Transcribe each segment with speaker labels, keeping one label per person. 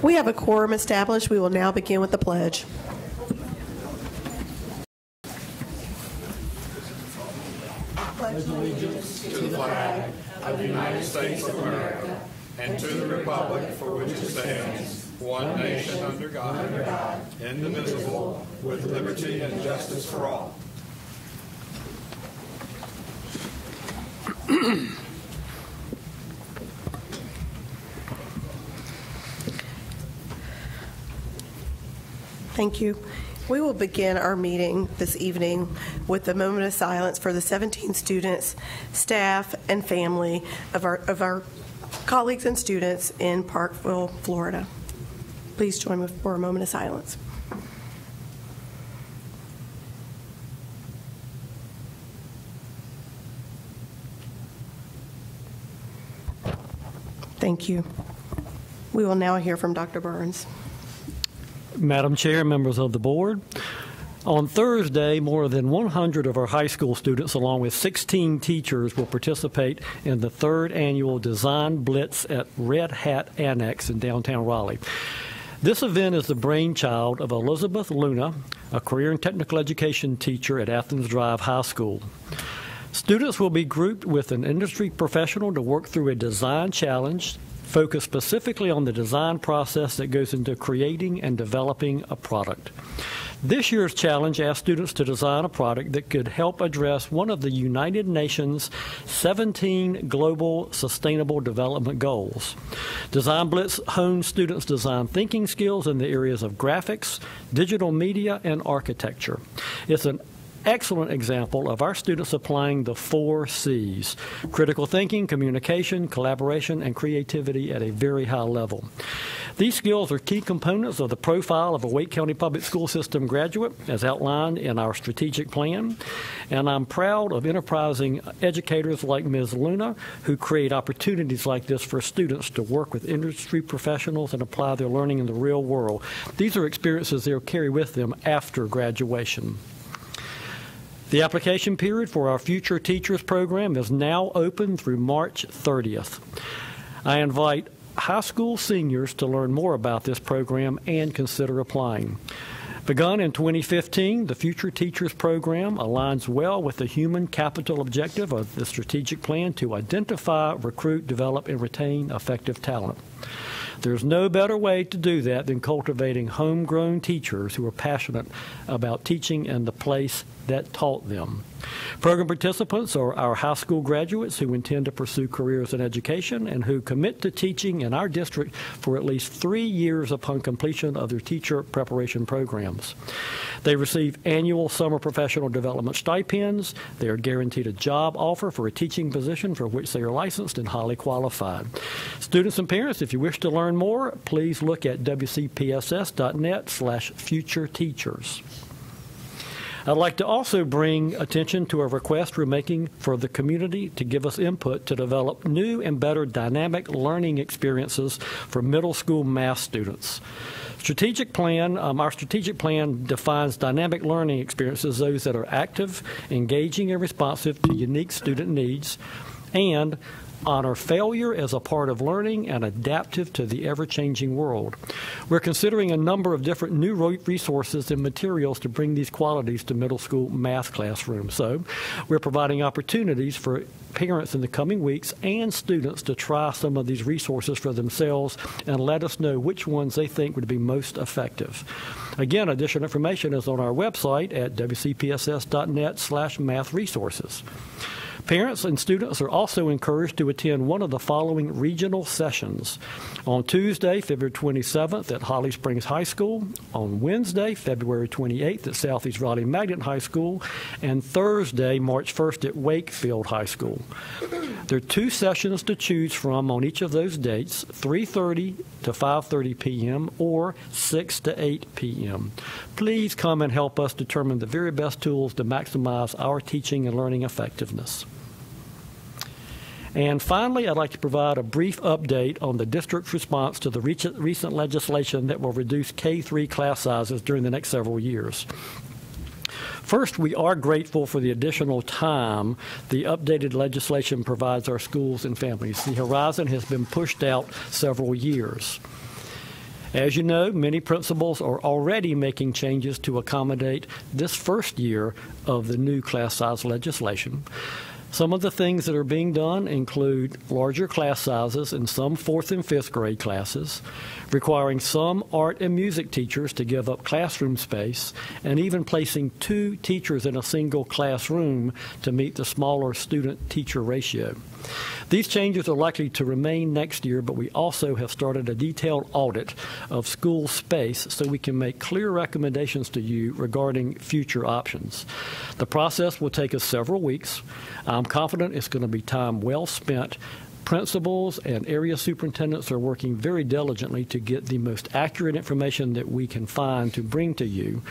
Speaker 1: We have a quorum established. We will now begin with the pledge.
Speaker 2: Pledge allegiance to the flag of the United States of America and to the republic for which it stands, one nation under God, indivisible, with liberty and justice for all.
Speaker 1: Thank you. We will begin our meeting this evening with a moment of silence for the 17 students, staff, and family of our colleagues and students in Parkville, Florida. Please join me for a moment of silence. Thank you. We will now hear from Dr. Burns.
Speaker 3: Madam Chair, members of the board, on Thursday, more than 100 of our high school students, along with 16 teachers, will participate in the 3rd annual Design Blitz at Red Hat Annex in downtown Raleigh. This event is the brainchild of Elizabeth Luna, a career and technical education teacher at Athens Drive High School. Students will be grouped with an industry professional to work through a design challenge focused specifically on the design process that goes into creating and developing a product. This year's challenge asks students to design a product that could help address one of the United Nations' 17 Global Sustainable Development Goals. Design Blitz hones students' design thinking skills in the areas of graphics, digital media, and architecture. It's an excellent example of our students applying the 4 C's: critical thinking, communication, collaboration, and creativity at a very high level. These skills are key components of the profile of a Wake County Public School System graduate as outlined in our strategic plan, and I'm proud of enterprising educators like Ms. Luna who create opportunities like this for students to work with industry professionals and apply their learning in the real world. These are experiences they'll carry with them after graduation. The application period for our Future Teachers program is now open through March 30th. I invite high school seniors to learn more about this program and consider applying. Begun in 2015, the Future Teachers program aligns well with the human capital objective of the strategic plan to identify, recruit, develop, and retain effective talent. There's no better way to do that than cultivating homegrown teachers who are passionate about teaching and the place that taught them. Program participants are our high school graduates who intend to pursue careers in education and who commit to teaching in our district for at least 3 years upon completion of their teacher preparation programs. They receive annual summer professional development stipends. They are guaranteed a job offer for a teaching position for which they are licensed and highly qualified. Students and parents, if you wish to learn more, please look at wcpss.net/futureteachers. I'd like to also bring attention to a request we're making for the community to give us input to develop new and better dynamic learning experiences for middle school math students. Our strategic plan defines dynamic learning experiences, those that are active, engaging, and responsive to unique student needs, and honor failure as a part of learning and adaptive to the ever-changing world. We're considering a number of different new resources and materials to bring these qualities to middle school math classrooms. So we're providing opportunities for parents in the coming weeks and students to try some of these resources for themselves and let us know which ones they think would be most effective. Again, additional information is on our website at wcpss.net/mathresources. Parents and students are also encouraged to attend one of the following regional sessions. On Tuesday, February 27th at Holly Springs High School, on Wednesday, February 28th at Southeast Raleigh Magnet High School, and Thursday, March 1st at Wakefield High School. There are 2 sessions to choose from on each of those dates, 3:30 to 5:30 p.m. or 6 to 8 p.m. Please come and help us determine the very best tools to maximize our teaching and learning effectiveness. And finally, I'd like to provide a brief update on the district's response to the recent legislation that will reduce K-3 class sizes during the next several years. First, we are grateful for the additional time the updated legislation provides our schools and families. The horizon has been pushed out several years. As you know, many principals are already making changes to accommodate this first year of the new class size legislation. Some of the things that are being done include larger class sizes in some 4th and 5th grade classes, requiring some art and music teachers to give up classroom space, and even placing 2 teachers in a single classroom to meet the smaller student-teacher ratio. These changes are likely to remain next year, but we also have started a detailed audit of school space so we can make clear recommendations to you regarding future options. The process will take us several weeks. I'm confident it's going to be time well spent. Principals and area superintendents are working very diligently to get the most accurate information that we can find to bring to you.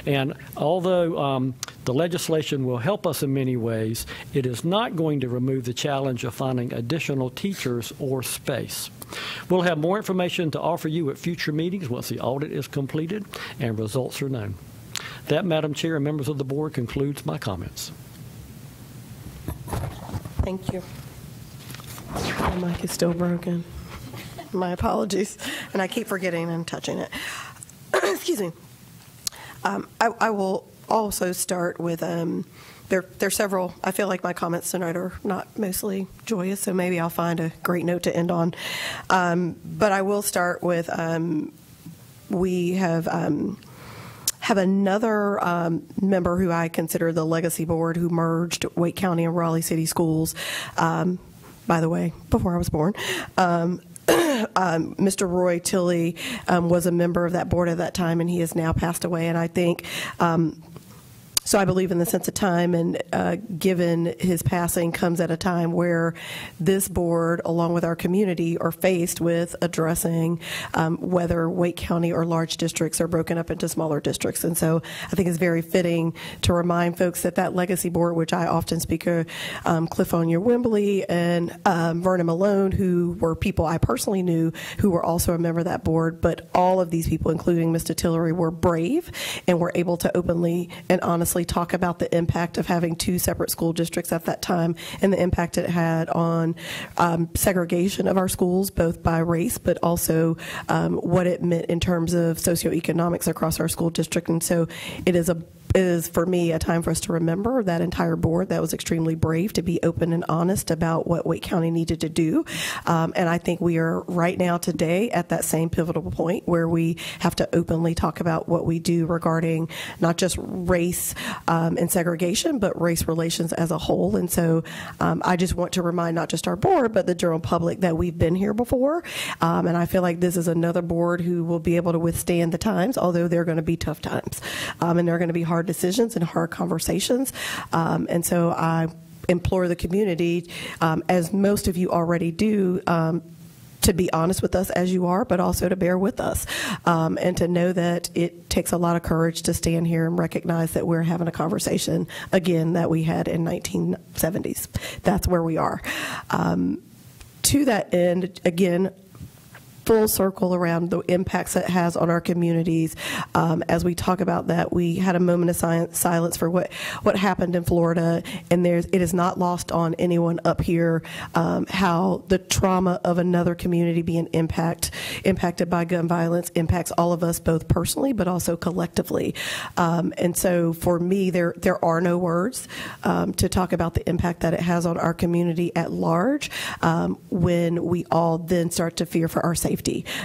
Speaker 3: And although the legislation will help us in many ways, it is not going to remove the challenge of finding additional teachers or space. We'll have more information to offer you at future meetings once the audit is completed and results are known. That, Madam Chair and members of the board, concludes my comments.
Speaker 1: Thank you. My mic is still broken. My apologies. And I keep forgetting and touching it. Excuse me. I will also start with, there are several, I feel like my comments tonight are not mostly joyous, so maybe I'll find a great note to end on. But I will start with, we have another member who I consider the legacy board who merged Wake County and Raleigh City Schools, by the way, before I was born. Mr. Roy Tilley was a member of that board at that time, and he has now passed away. And I think, so I believe in the sense of time, and given his passing comes at a time where this board, along with our community, are faced with addressing whether Wake County or large districts are broken up into smaller districts. And so I think it's very fitting to remind folks that that legacy board, which I often speak of, Cliff Onyer-Wimbley and Vernon Malone, who were people I personally knew who were also a member of that board, but all of these people, including Mr. Tillery, were brave and were able to openly and honestly talk about the impact of having 2 separate school districts at that time and the impact it had on segregation of our schools, both by race, but also what it meant in terms of socioeconomics across our school district. And so it is for me a time for us to remember that entire board that was extremely brave to be open and honest about what Wake County needed to do. And I think we are right now today at that same pivotal point where we have to openly talk about what we do regarding not just race and segregation, but race relations as a whole. And so I just want to remind not just our board, but the general public that we've been here before. And I feel like this is another board who will be able to withstand the times, although they're going to be tough times. And they're going to be hard decisions and hard conversations. And so I implore the community, as most of you already do, to be honest with us as you are, but also to bear with us, and to know that it takes a lot of courage to stand here and recognize that we're having a conversation again that we had in 1970s. That's where we are. To that end, again, full circle around the impacts it has on our communities. As we talk about that, we had a moment of silence for what happened in Florida, and it is not lost on anyone up here how the trauma of another community being impacted by gun violence impacts all of us, both personally but also collectively. And so for me, there are no words to talk about the impact that it has on our community at large when we all then start to fear for our safety.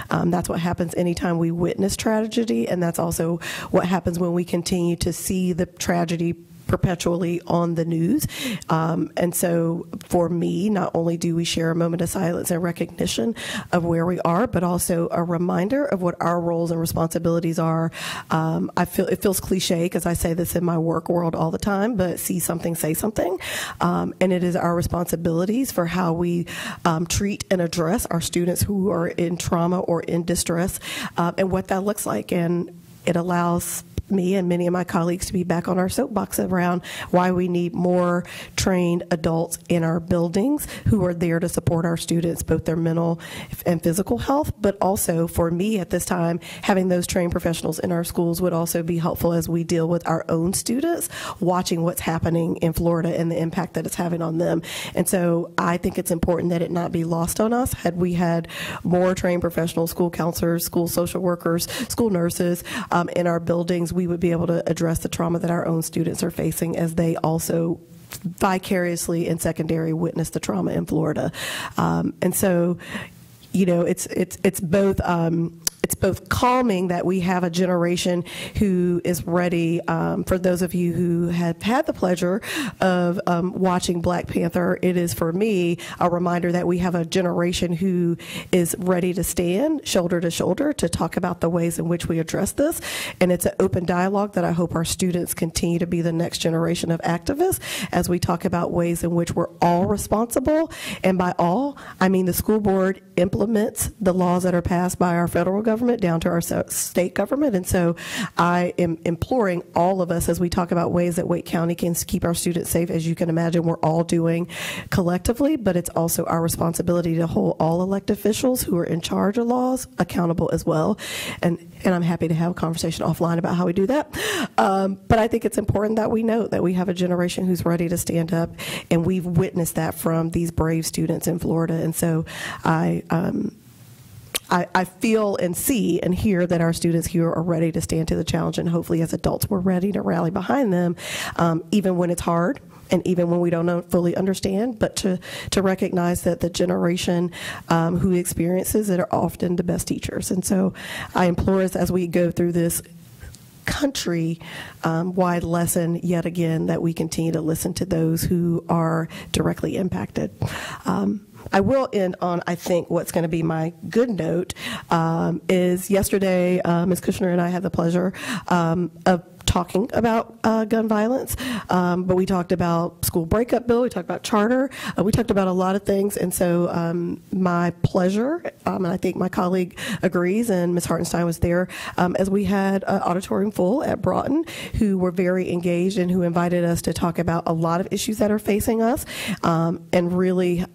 Speaker 1: That's what happens anytime we witness tragedy, and that's also what happens when we continue to see the tragedy perpetually on the news. And so for me, not only do we share a moment of silence and recognition of where we are, but also a reminder of what our roles and responsibilities are. I feel it feels cliche because I say this in my work world all the time, but see something, say something. And it is our responsibilities for how we treat and address our students who are in trauma or in distress, and what that looks like. And it allows me and many of my colleagues to be back on our soapbox around why we need more trained adults in our buildings who are there to support our students, both their mental and physical health. But also for me at this time, having those trained professionals in our schools would also be helpful as we deal with our own students, watching what's happening in Florida and the impact that it's having on them. And so I think it's important that it not be lost on us. Had we had more trained professionals, school counselors, school social workers, school nurses in our buildings, we would be able to address the trauma that our own students are facing as they also vicariously in secondary witness the trauma in Florida. And so, you know, it's both it's both calming that we have a generation who is ready. For those of you who have had the pleasure of watching Black Panther, it is for me a reminder that we have a generation who is ready to stand shoulder to shoulder to talk about the ways in which we address this. And it's an open dialogue that I hope our students continue to be the next generation of activists as we talk about ways in which we're all responsible. And by all, I mean the school board implements the laws that are passed by our federal government down to our state government. And so I am imploring all of us as we talk about ways that Wake County can keep our students safe. As you can imagine, we're all doing collectively, but it's also our responsibility to hold all elected officials who are in charge of laws accountable as well. And I'm happy to have a conversation offline about how we do that. But I think it's important that we note that we have a generation who's ready to stand up, and we've witnessed that from these brave students in Florida. And so I feel and see and hear that our students here are ready to stand to the challenge, and hopefully as adults we're ready to rally behind them, even when it's hard and even when we don't fully understand, but to recognize that the generation who experiences it are often the best teachers. And so I implore us as we go through this country-wide lesson yet again that we continue to listen to those who are directly impacted. I will end on, I think, what's going to be my good note is yesterday, Ms. Kushner and I had the pleasure of talking about gun violence, but we talked about school breakup bill, we talked about charter, we talked about a lot of things, and so my pleasure, and I think my colleague agrees, and Ms. Hartenstein was there, as we had an auditorium full at Broughton who were very engaged and who invited us to talk about a lot of issues that are facing us, and really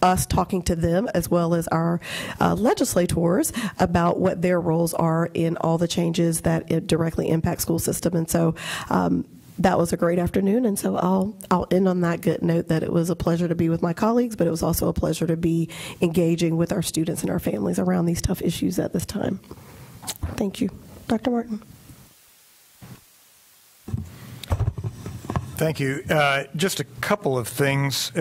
Speaker 1: us talking to them as well as our legislators about what their roles are in all the changes that directly impact school system. And so that was a great afternoon, and so I'll end on that good note that it was a pleasure to be with my colleagues, but it was also a pleasure to be engaging with our students and our families around these tough issues at this time. Thank you. Dr. Martin.
Speaker 4: Thank you. Just a couple of things.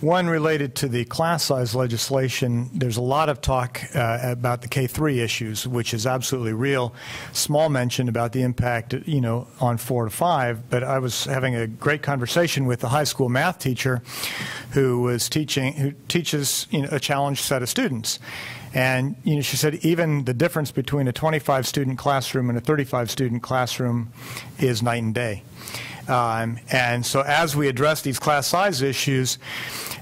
Speaker 4: One related to the class size legislation. There's a lot of talk about the K-3 issues, which is absolutely real. Small mention about the impact, you know, on 4 to 5. But I was having a great conversation with a high school math teacher who teaches, you know, a challenged set of students. And you know, she said even the difference between a 25-student classroom and a 35-student classroom is night and day. And so as we address these class size issues,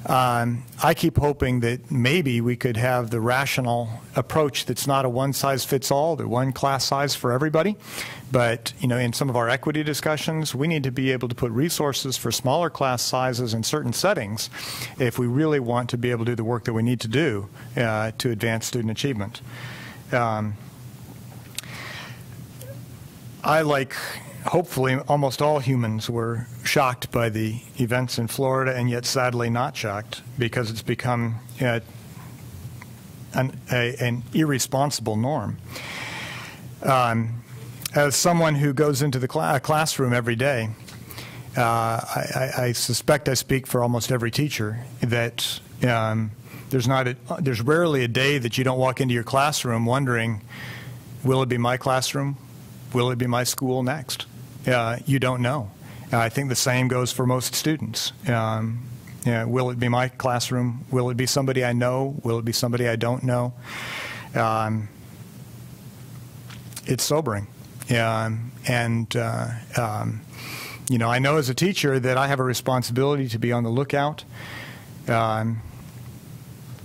Speaker 4: I keep hoping that maybe we could have the rational approach that's not a one-size-fits-all, the one class size for everybody. But you know, in some of our equity discussions, we need to be able to put resources for smaller class sizes in certain settings if we really want to be able to do the work that we need to do to advance student achievement. Hopefully, almost all humans were shocked by the events in Florida, and yet sadly not shocked, because it's become an irresponsible norm. As someone who goes into the classroom every day, I suspect I speak for almost every teacher that there's rarely a day that you don't walk into your classroom wondering, will it be my classroom? Will it be my school next? You don't know. I think the same goes for most students. Will it be my classroom? Will it be somebody I know? Will it be somebody I don't know? It's sobering. You know, I know as a teacher that I have a responsibility to be on the lookout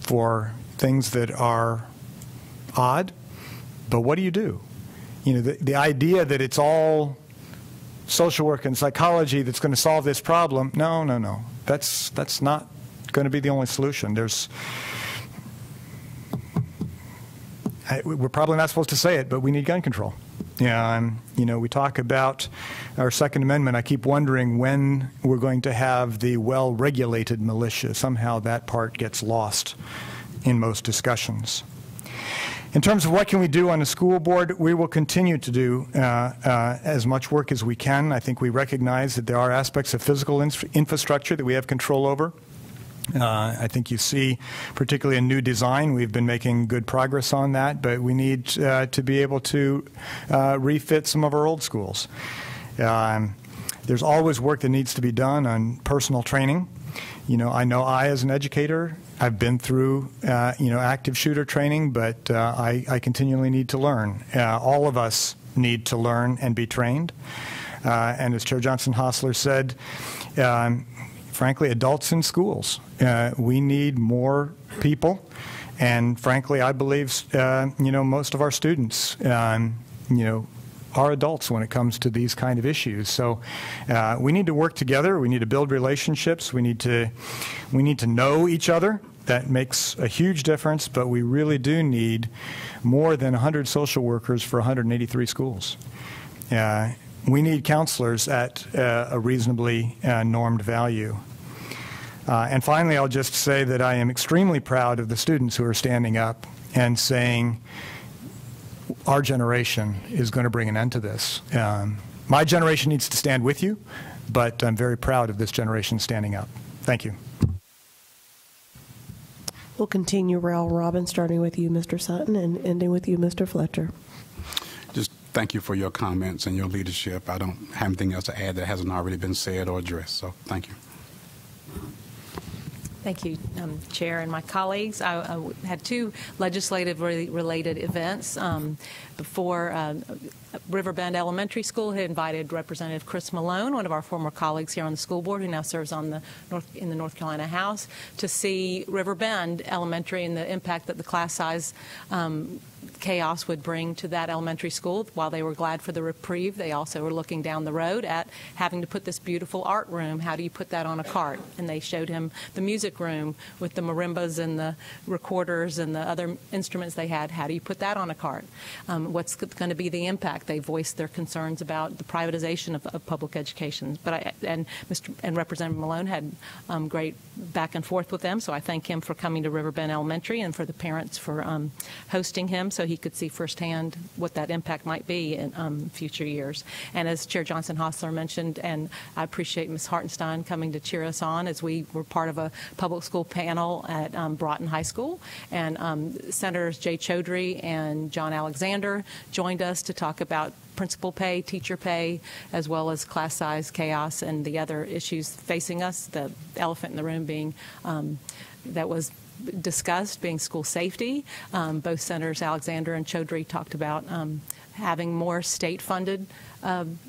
Speaker 4: for things that are odd, but what do you do? the idea that it's all social work and psychology that's going to solve this problem, no. That's not going to be the only solution. We're probably not supposed to say it, but we need gun control. We talk about our Second Amendment. I keep wondering when we're going to have the well-regulated militia. Somehow that part gets lost in most discussions. In terms of what can we do on the school board, we will continue to do as much work as we can. I think we recognize that there are aspects of physical infrastructure that we have control over. I think you see, particularly in new design, we've been making good progress on that, but we need to be able to refit some of our old schools. There's always work that needs to be done on personal training. I know as an educator, I've been through, active shooter training, but I continually need to learn. All of us need to learn and be trained. And as Chair Johnson-Hostler said, frankly, adults in schools. We need more people, and frankly, I believe, most of our students, are adults when it comes to these kind of issues. So we need to work together. We need to build relationships. We need to know each other. That makes a huge difference, but we really do need more than 100 social workers for 183 schools. We need counselors at a reasonably normed value. And finally, I'll just say that I am extremely proud of the students who are standing up and saying, our generation is going to bring an end to this. My generation needs to stand with you, but I'm very proud of this generation standing up. Thank you.
Speaker 1: We'll continue round robin, starting with you, Mr. Sutton, and ending with you, Mr. Fletcher.
Speaker 5: Just thank you for your comments and your leadership. I don't have anything else to add that hasn't already been said or addressed, so thank you.
Speaker 6: Thank you, Chair and my colleagues. I had two legislative-related events. Before Riverbend Elementary School had invited Representative Chris Malone, one of our former colleagues here on the school board, who now serves on in the North Carolina House, to see Riverbend Elementary and the impact that the class size chaos would bring to that elementary school. While they were glad for the reprieve, they also were looking down the road at having to put this beautiful art room. How do you put that on a cart? And they showed him the music room with the marimbas and the recorders and the other instruments they had. How do you put that on a cart? What's going to be the impact? They voiced their concerns about the privatization of public education. And Representative Malone had great back and forth with them, so I thank him for coming to Riverbend Elementary and for the parents for hosting him so he could see firsthand what that impact might be in future years. And as Chair Johnson-Hostler mentioned, and I appreciate Ms. Hartenstein coming to cheer us on, as we were part of a public school panel at Broughton High School, and Senators Jay Chaudhry and John Alexander joined us to talk about principal pay, teacher pay, as well as class size chaos and the other issues facing us, the elephant in the room being that was discussed being school safety. Both Senators Alexander and Chaudhry talked about having more state-funded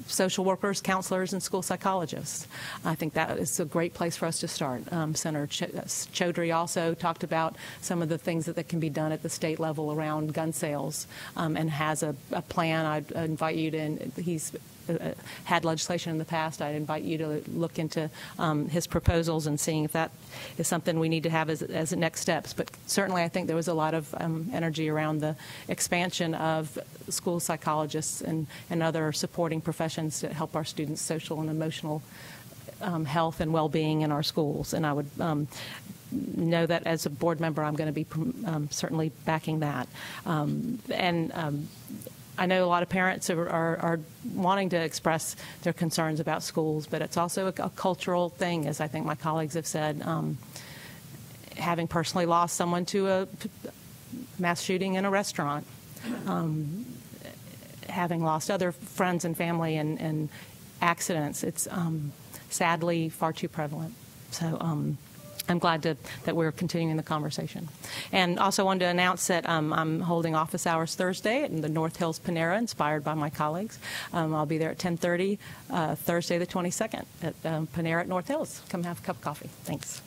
Speaker 6: social workers, counselors, and school psychologists. I think that is a great place for us to start. Senator Chaudhry also talked about some of the things that can be done at the state level around gun sales and has a plan. I'd invite you to, and he's had legislation in the past. I'd invite you to look into his proposals and seeing if that is something we need to have as next steps. But certainly I think there was a lot of energy around the expansion of school psychologists and other supporting professions to help our students' social and emotional health and well-being in our schools. And I would know that as a board member I'm going to be certainly backing that. I know a lot of parents are wanting to express their concerns about schools, but it's also a cultural thing, as I think my colleagues have said. Having personally lost someone to a mass shooting in a restaurant, having lost other friends and family in accidents, it's sadly far too prevalent. So I'm glad that we're continuing the conversation. And also wanted to announce that I'm holding office hours Thursday in the North Hills Panera, inspired by my colleagues. I'll be there at 10:30 Thursday the 22nd at Panera at North Hills. Come have a cup of coffee. Thanks.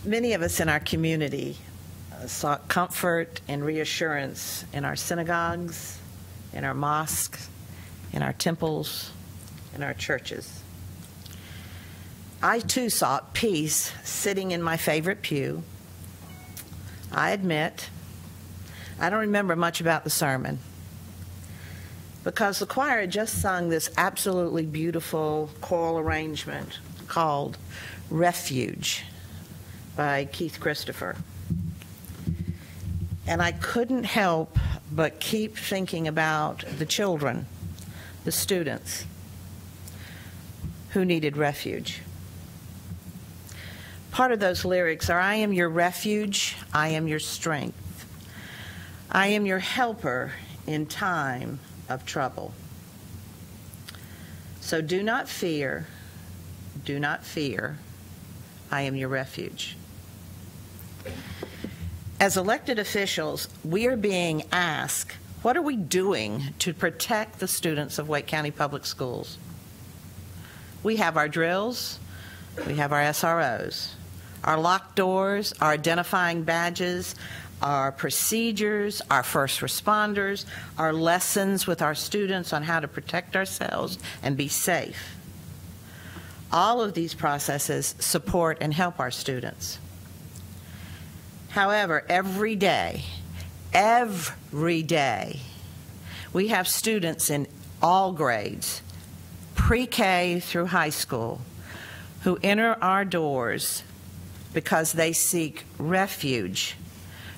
Speaker 7: Many of us in our community sought comfort and reassurance in our synagogues, in our mosques, in our temples, in our churches. I too sought peace sitting in my favorite pew. I admit, I don't remember much about the sermon because the choir had just sung this absolutely beautiful choral arrangement called Refuge by Keith Christopher. And I couldn't help but keep thinking about the children, the students, who needed refuge. Part of those lyrics are, I am your refuge, I am your strength. I am your helper in time of trouble. So do not fear, I am your refuge. As elected officials, we are being asked, what are we doing to protect the students of Wake County Public Schools? We have our drills, we have our SROs, our locked doors, our identifying badges, our procedures, our first responders, our lessons with our students on how to protect ourselves and be safe. All of these processes support and help our students. However, every day, we have students in all grades, pre-K through high school, who enter our doors because they seek refuge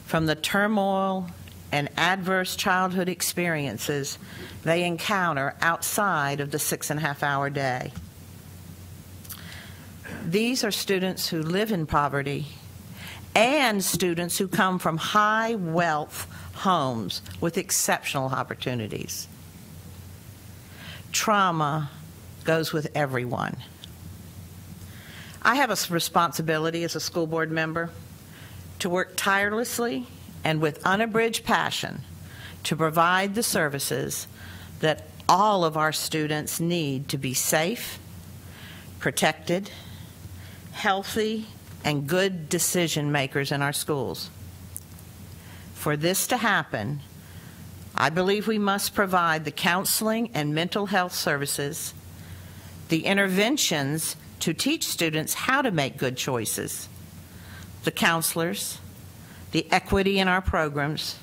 Speaker 7: from the turmoil and adverse childhood experiences they encounter outside of the 6.5-hour day. These are students who live in poverty and students who come from high wealth homes with exceptional opportunities. Trauma goes with everyone. I have a responsibility as a school board member to work tirelessly and with unabridged passion to provide the services that all of our students need to be safe, protected, healthy, and good decision makers in our schools. For this to happen, I believe we must provide the counseling and mental health services, the interventions to teach students how to make good choices, the counselors, the equity in our programs,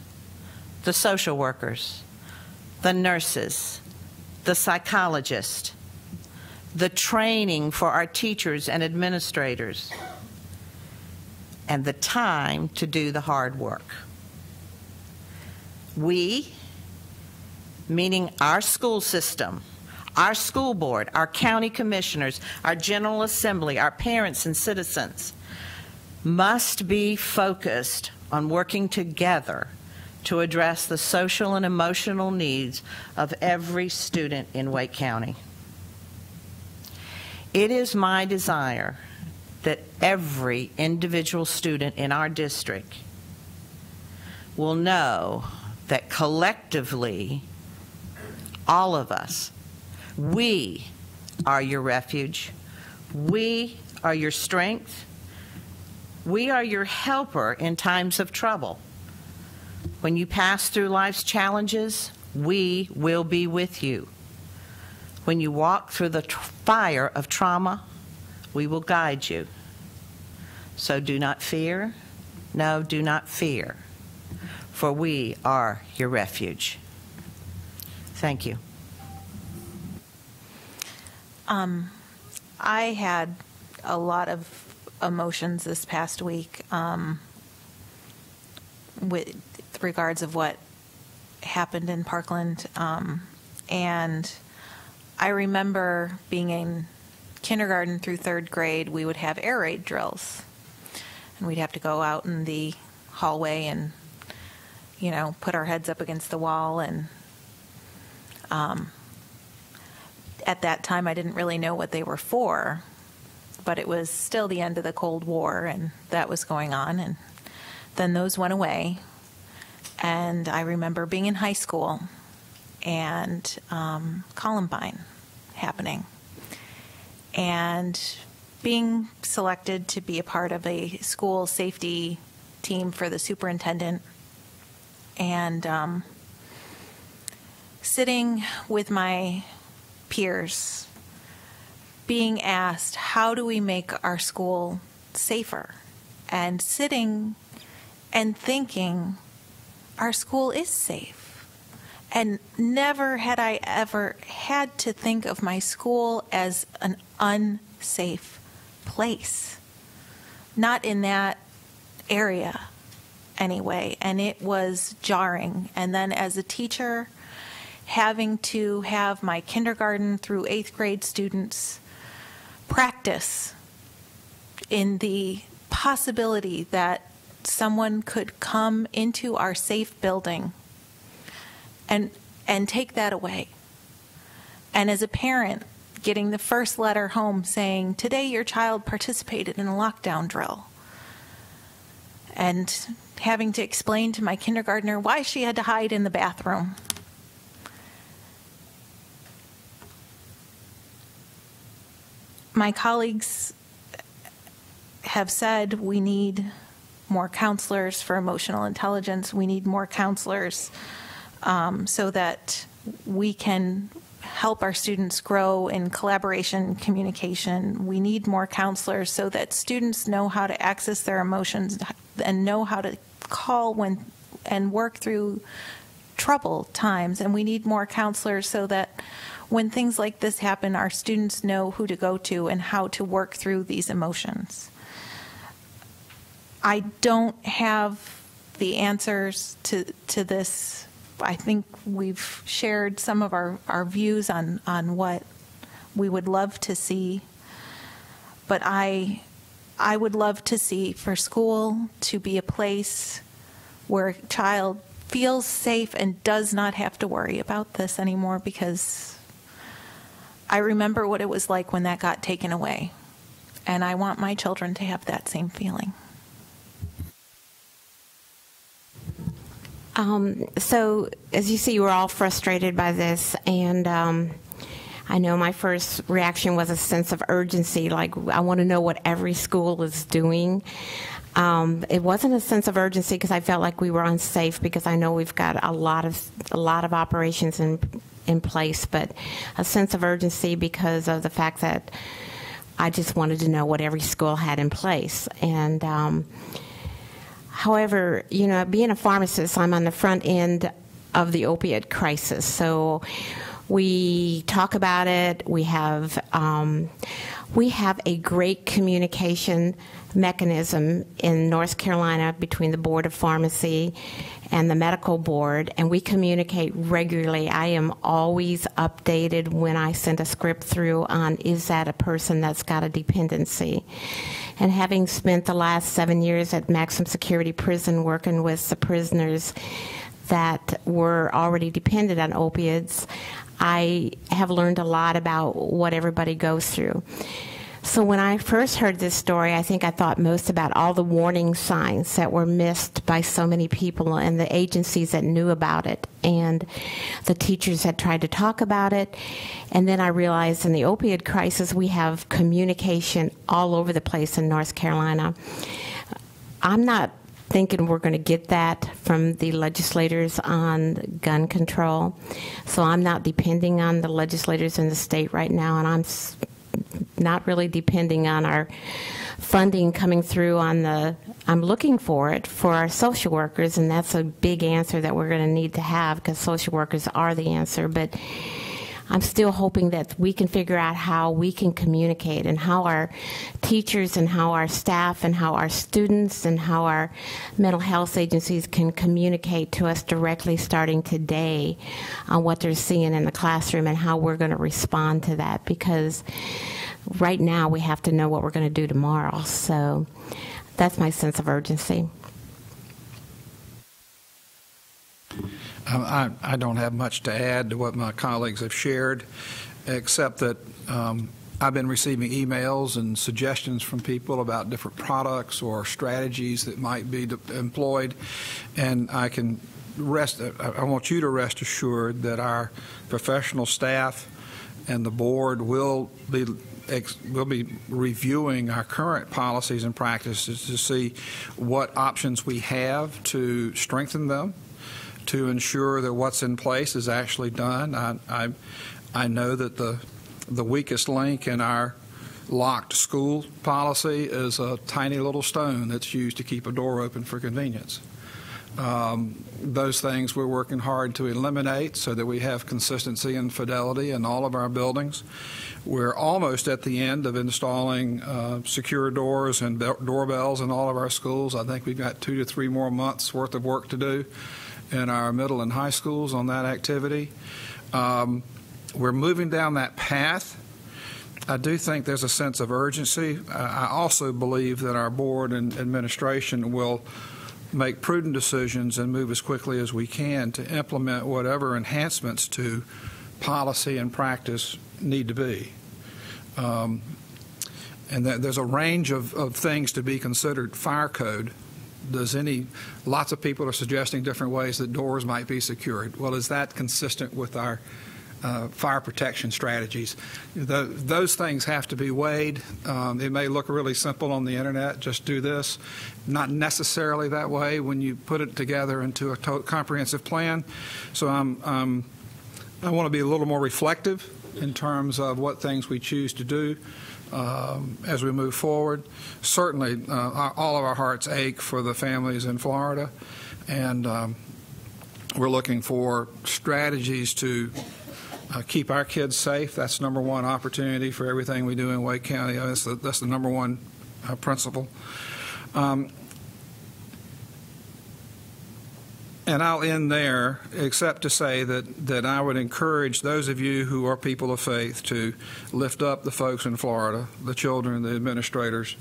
Speaker 7: the social workers, the nurses, the psychologists, the training for our teachers and administrators, and the time to do the hard work. We, meaning our school system, our school board, our county commissioners, our General Assembly, our parents and citizens, must be focused on working together to address the social and emotional needs of every student in Wake County. It is my desire that every individual student in our district will know that collectively, all of us, we are your refuge, we are your strength, we are your helper in times of trouble. When you pass through life's challenges, we will be with you. When you walk through the fire of trauma, we will guide you. So do not fear, no, do not fear, for we are your refuge. Thank you.
Speaker 8: I had a lot of emotions this past week with regards of what happened in Parkland, and I remember being in kindergarten through 3rd grade, we would have air raid drills, and we'd have to go out in the hallway and, you know, put our heads up against the wall. And at that time, I didn't really know what they were for, but it was still the end of the Cold War, and that was going on. And then those went away, and I remember being in high school and Columbine happening. And being selected to be a part of a school safety team for the superintendent, and sitting with my peers, being asked, how do we make our school safer? And sitting and thinking, our school is safe. And never had I ever had to think of my school as an unsafe place. Not in that area, anyway. And it was jarring. And then as a teacher, having to have my kindergarten through 8th grade students practice in the possibility that someone could come into our safe building and take that away. And as a parent, getting the first letter home saying, today your child participated in a lockdown drill. And having to explain to my kindergartner why she had to hide in the bathroom. My colleagues have said we need more counselors for emotional intelligence. We need more counselors so that we can help our students grow in collaboration, communication. We need more counselors so that students know how to access their emotions and know how to call when and work through trouble times. And we need more counselors so that when things like this happen, our students know who to go to and how to work through these emotions. I don't have the answers to this. I think we've shared some of our views on what we would love to see. But I would love to see for school to be a place where a child feels safe and does not have to worry about this anymore, because I remember what it was like when that got taken away. And I want my children to have that same feeling.
Speaker 9: So, as you see, we're all frustrated by this, and I know my first reaction was a sense of urgency, like I want to know what every school is doing. It wasn't a sense of urgency because I felt like we were unsafe, because I know we've got a lot of operations in place, but a sense of urgency because of the fact that I just wanted to know what every school had in place. And however, you know, being a pharmacist, I'm on the front end of the opiate crisis. So we talk about it. We have a great communication mechanism in North Carolina between the Board of Pharmacy and the medical board, and we communicate regularly. I am always updated when I send a script through on, is that a person that's got a dependency? And having spent the last 7 years at maximum security prison working with the prisoners that were already dependent on opiates, I have learned a lot about what everybody goes through. So when I first heard this story, I think I thought most about all the warning signs that were missed by so many people and the agencies that knew about it and the teachers that tried to talk about it. And then I realized in the opioid crisis, we have communication all over the place in North Carolina. I'm not thinking we're going to get that from the legislators on gun control. So I'm not depending on the legislators in the state right now, and I'm not really depending on our funding coming through on the, I'm looking for it for our social workers, and that's a big answer that we're going to need to have, because social workers are the answer. But I'm still hoping that we can figure out how we can communicate, and how our teachers and how our staff and how our students and how our mental health agencies can communicate to us directly starting today on what they're seeing in the classroom and how we're going to respond to that, because right now we have to know what we're going to do tomorrow. So that's my sense of urgency.
Speaker 10: I don't have much to add to what my colleagues have shared, except that I've been receiving emails and suggestions from people about different products or strategies that might be employed, and I want you to rest assured that our professional staff and the board will be we'll be reviewing our current policies and practices to see what options we have to strengthen them, to ensure that what's in place is actually done. I know that the weakest link in our locked school policy is a tiny little stone that's used to keep a door open for convenience. Those things we're working hard to eliminate so that we have consistency and fidelity in all of our buildings. We're almost at the end of installing secure doors and doorbells in all of our schools. I think we've got 2 to 3 more months worth of work to do in our middle and high schools on that activity. We're moving down that path. I do think there's a sense of urgency. I also believe that our board and administration will make prudent decisions and move as quickly as we can to implement whatever enhancements to policy and practice need to be. And there's a range of things to be considered. Fire code. Lots of people are suggesting different ways that doors might be secured. Well, is that consistent with our fire protection strategies? Those things have to be weighed. It may look really simple on the internet, just do this. Not necessarily that way when you put it together into a comprehensive plan. So I want to be a little more reflective in terms of what things we choose to do as we move forward. Certainly, all of our hearts ache for the families in Florida, and we're looking for strategies to keep our kids safe. That's number one opportunity for everything we do in Wake County. That's the number one principle. And I'll end there, except to say that I would encourage those of you who are people of faith to lift up the folks in Florida, the children, the administrators,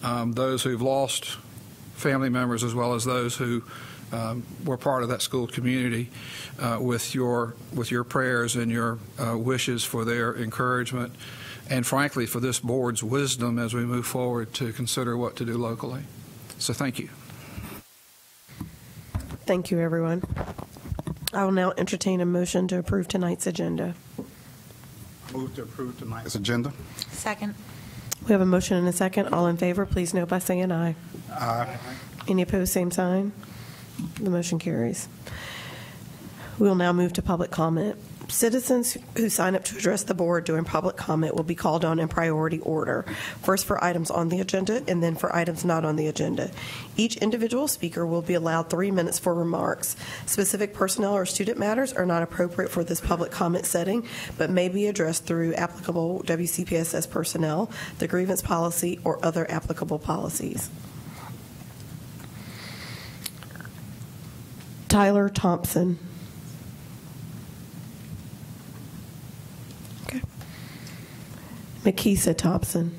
Speaker 10: those who've lost family members, as well as those who were part of that school community, with your prayers and your wishes for their encouragement, and frankly for this board's wisdom as we move forward to consider what to do locally. So thank you.
Speaker 1: Thank you, everyone. I will now entertain a motion to approve tonight's agenda.
Speaker 5: Move to approve tonight's agenda.
Speaker 8: Second.
Speaker 1: We have a motion and a second. All in favor, please note by saying aye.
Speaker 5: Aye.
Speaker 1: Any opposed, same sign. The motion carries. We will now move to public comment. Citizens who sign up to address the board during public comment will be called on in priority order, first for items on the agenda and then for items not on the agenda. Each individual speaker will be allowed 3 minutes for remarks. Specific personnel or student matters are not appropriate for this public comment setting, but may be addressed through applicable WCPSS personnel, the grievance policy, or other applicable policies. Tyler Thompson. Okay. Makisa Thompson.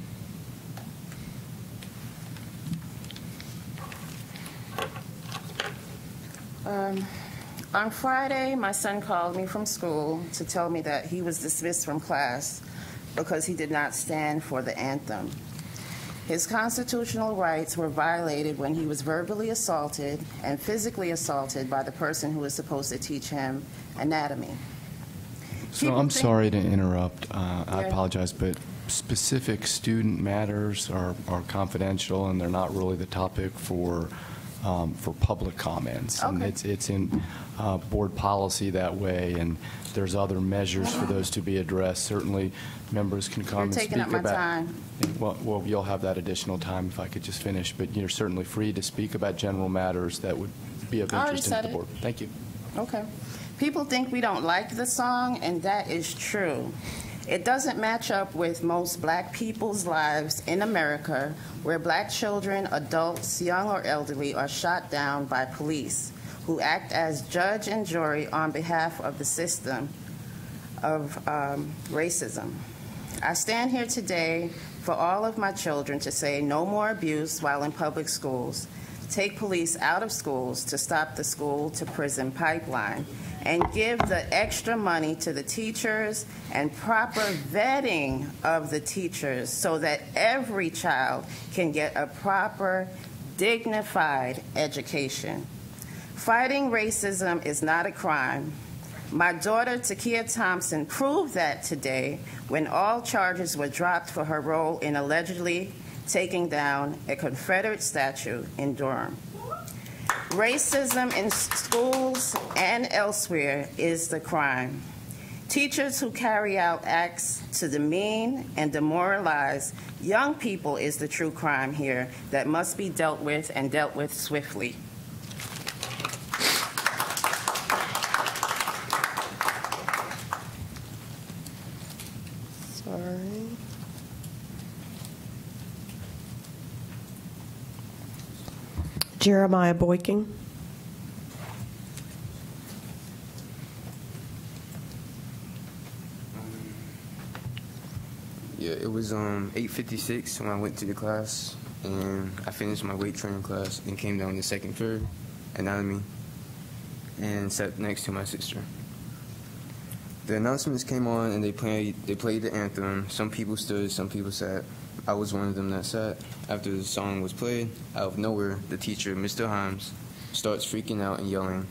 Speaker 11: On Friday, my son called me from school to tell me that he was dismissed from class because he did not stand for the anthem. His constitutional rights were violated when he was verbally assaulted and physically assaulted by the person who was supposed to teach him anatomy.
Speaker 12: So I'm sorry to interrupt. I apologize, but specific student matters are confidential, and they're not really the topic for public comments.
Speaker 11: Okay.
Speaker 12: And it's in board policy that way, and there's other measures for those to be addressed. Certainly, members can come and speak about.
Speaker 11: You're taking up my time.
Speaker 12: Well, you'll have that additional time if I could just finish. But you're certainly free to speak about general matters that would be of interest to the board. Thank you.
Speaker 11: Okay. People think we don't like the song, and that is true. It doesn't match up with most black people's lives in America, where black children, adults, young or elderly, are shot down by police who act as judge and jury on behalf of the system of racism. I stand here today for all of my children to say no more abuse while in public schools, take police out of schools to stop the school-to-prison pipeline, and give the extra money to the teachers and proper vetting of the teachers so that every child can get a proper, dignified education. Fighting racism is not a crime. My daughter, Takia Thompson, proved that today when all charges were dropped for her role in allegedly taking down a Confederate statue in Durham. Racism in schools and elsewhere is the crime. Teachers who carry out acts to demean and demoralize young people is the true crime here that must be dealt with and dealt with swiftly.
Speaker 1: Sorry. Jeremiah Boyking.
Speaker 13: Yeah, it was 8:56 when I went to the class, and I finished my weight training class and came down to second period, anatomy, and sat next to my sister. The announcements came on, and they played the anthem. Some people stood, some people sat. I was one of them that sat. After the song was played, out of nowhere, the teacher, Mr. Himes, starts freaking out and yelling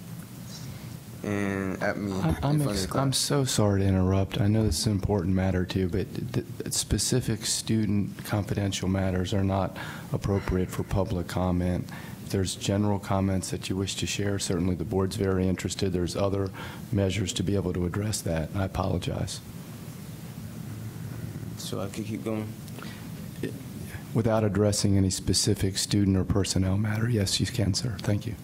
Speaker 13: and at me in front of the class.
Speaker 12: I'm so sorry to interrupt. I know this is an important matter to you, but specific student confidential matters are not appropriate for public comment. If there's general comments that you wish to share, certainly the board's very interested. There's other measures to be able to address that. I apologize.
Speaker 13: So I could keep going?
Speaker 12: Without addressing any specific student or personnel matter, yes, you can, sir. Thank you.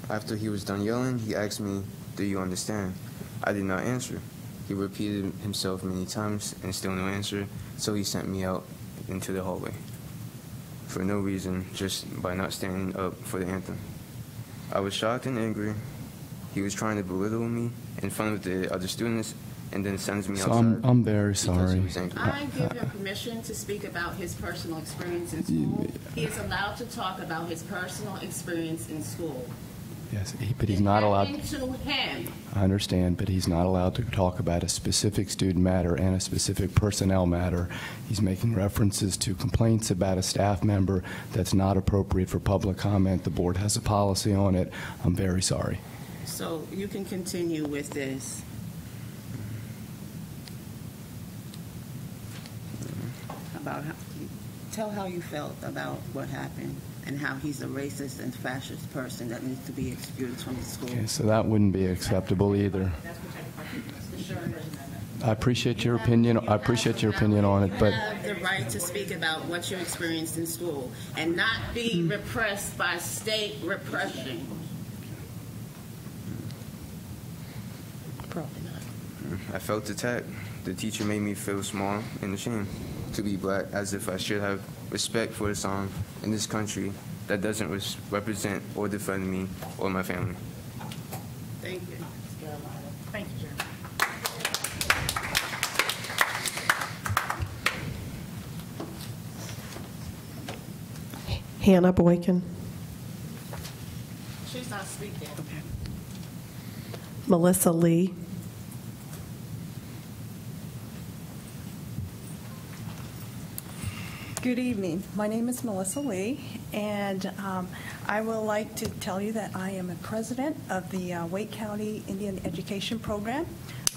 Speaker 13: After he was done yelling, he asked me, "Do you understand?" I did not answer. He repeated himself many times and still no answer, so he sent me out into the hallway. For no reason, just by not standing up for the anthem. I was shocked and angry. He was trying to belittle me in front of the other students and then sends me outside.
Speaker 12: I'm very sorry.
Speaker 11: I give him permission to speak about his personal experience in school. He is allowed to talk about his personal experience in school.
Speaker 12: Yes, but he's not allowed.
Speaker 11: To him.
Speaker 12: I understand, but he's not allowed to talk about a specific student matter and a specific personnel matter. He's making references to complaints about a staff member that's not appropriate for public comment. The board has a policy on it. I'm very sorry.
Speaker 11: So you can continue with this. Tell how you felt about what happened and how he's a racist and fascist person that needs to be excused from the school.
Speaker 12: Okay, so that wouldn't be acceptable either. I appreciate your opinion. I appreciate your opinion on it, but
Speaker 11: you have the right to speak about what you experienced in school and not be repressed by state repression.
Speaker 1: Probably not.
Speaker 13: I felt attacked. The teacher made me feel small and ashamed to be black, as if I should have respect for a song in this country that doesn't represent or defend me or my family.
Speaker 11: Thank you.
Speaker 14: Thank you, Jeremy.
Speaker 1: Hannah Boykin.
Speaker 11: She's not speaking.
Speaker 1: Okay. Melissa Lee.
Speaker 14: Good evening. My name is Melissa Lee, and I would like to tell you that I am a president of the Wake County Indian Education Program.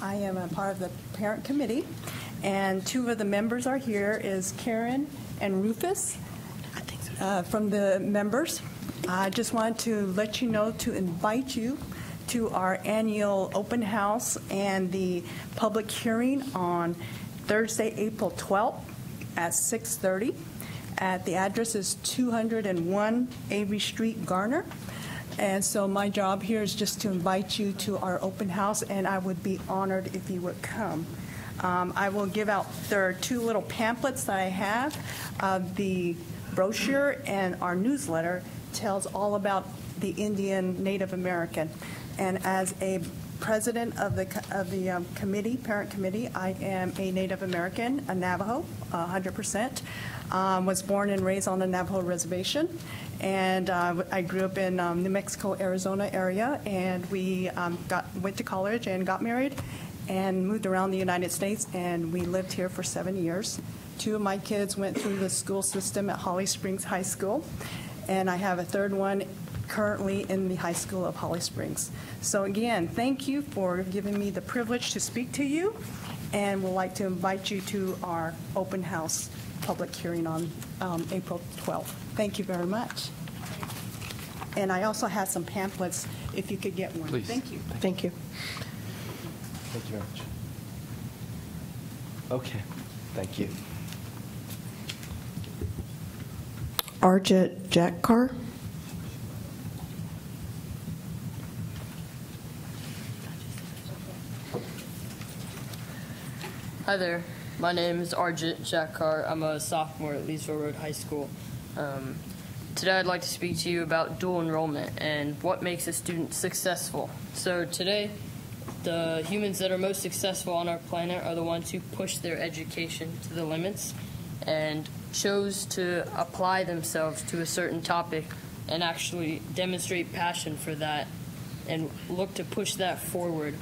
Speaker 14: I am a part of the parent committee, and two of the members are here is Karen and Rufus from the members. I just wanted to let you know to invite you to our annual open house and the public hearing on Thursday, April 12th. At 6:30. The address is 201 Avery Street, Garner. And so my job here is just to invite you to our open house, and I would be honored if you would come. I will give out, there are two little pamphlets that I have. The brochure and our newsletter tells all about the Indian Native American. And as a president of the committee, parent committee, I am a Native American, a Navajo, 100%. Was born and raised on the Navajo reservation, and I grew up in New Mexico, Arizona area, and we went to college and got married and moved around the United States, and we lived here for 7 years. Two of my kids went through the school system at Holly Springs High School, and I have a third one currently in the high school of Holly Springs. So again, thank you for giving me the privilege to speak to you, and would like to invite you to our open house public hearing on April 12th. Thank you very much. And I also have some pamphlets if you could get one.
Speaker 12: Please.
Speaker 14: Thank you.
Speaker 1: Thank you.
Speaker 12: Thank you very much. Okay, thank you.
Speaker 1: Arjit Jatkar.
Speaker 15: Hi there. My name is Arjit Jatkar. I'm a sophomore at Leesville Road High School. Today I'd like to speak to you about dual enrollment and what makes a student successful. So today, the humans that are most successful on our planet are the ones who push their education to the limits and chose to apply themselves to a certain topic and actually demonstrate passion for that and look to push that forward.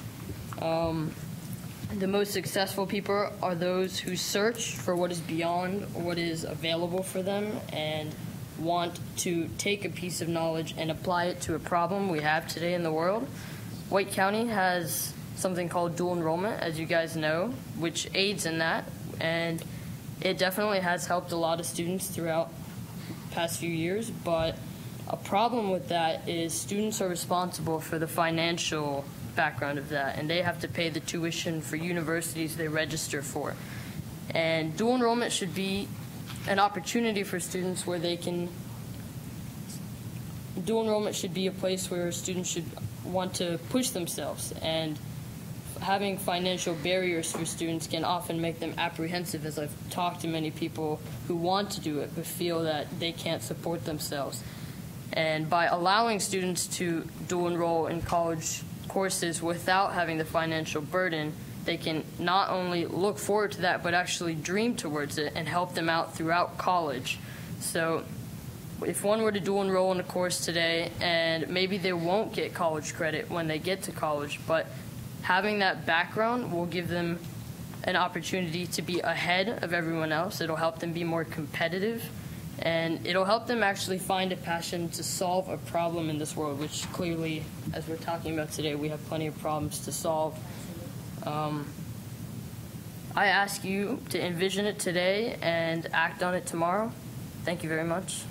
Speaker 15: The most successful people are those who search for what is beyond what is available for them and want to take a piece of knowledge and apply it to a problem we have today in the world. White County has something called dual enrollment, as you guys know, which aids in that, and it definitely has helped a lot of students throughout the past few years, but a problem with that is students are responsible for the financial background of that, and they have to pay the tuition for universities they register for. And dual enrollment should be an opportunity for students where they can, dual enrollment should be a place where students should want to push themselves, and having financial barriers for students can often make them apprehensive, as I've talked to many people who want to do it but feel that they can't support themselves. And by allowing students to dual enroll in college courses without having the financial burden, they can not only look forward to that, but actually dream towards it and help them out throughout college. So if one were to dual enroll in a course today, and maybe they won't get college credit when they get to college, but having that background will give them an opportunity to be ahead of everyone else. It'll help them be more competitive, and it'll help them actually find a passion to solve a problem in this world, which clearly, as we're talking about today, we have plenty of problems to solve. I ask you to envision it today and act on it tomorrow. Thank you very much.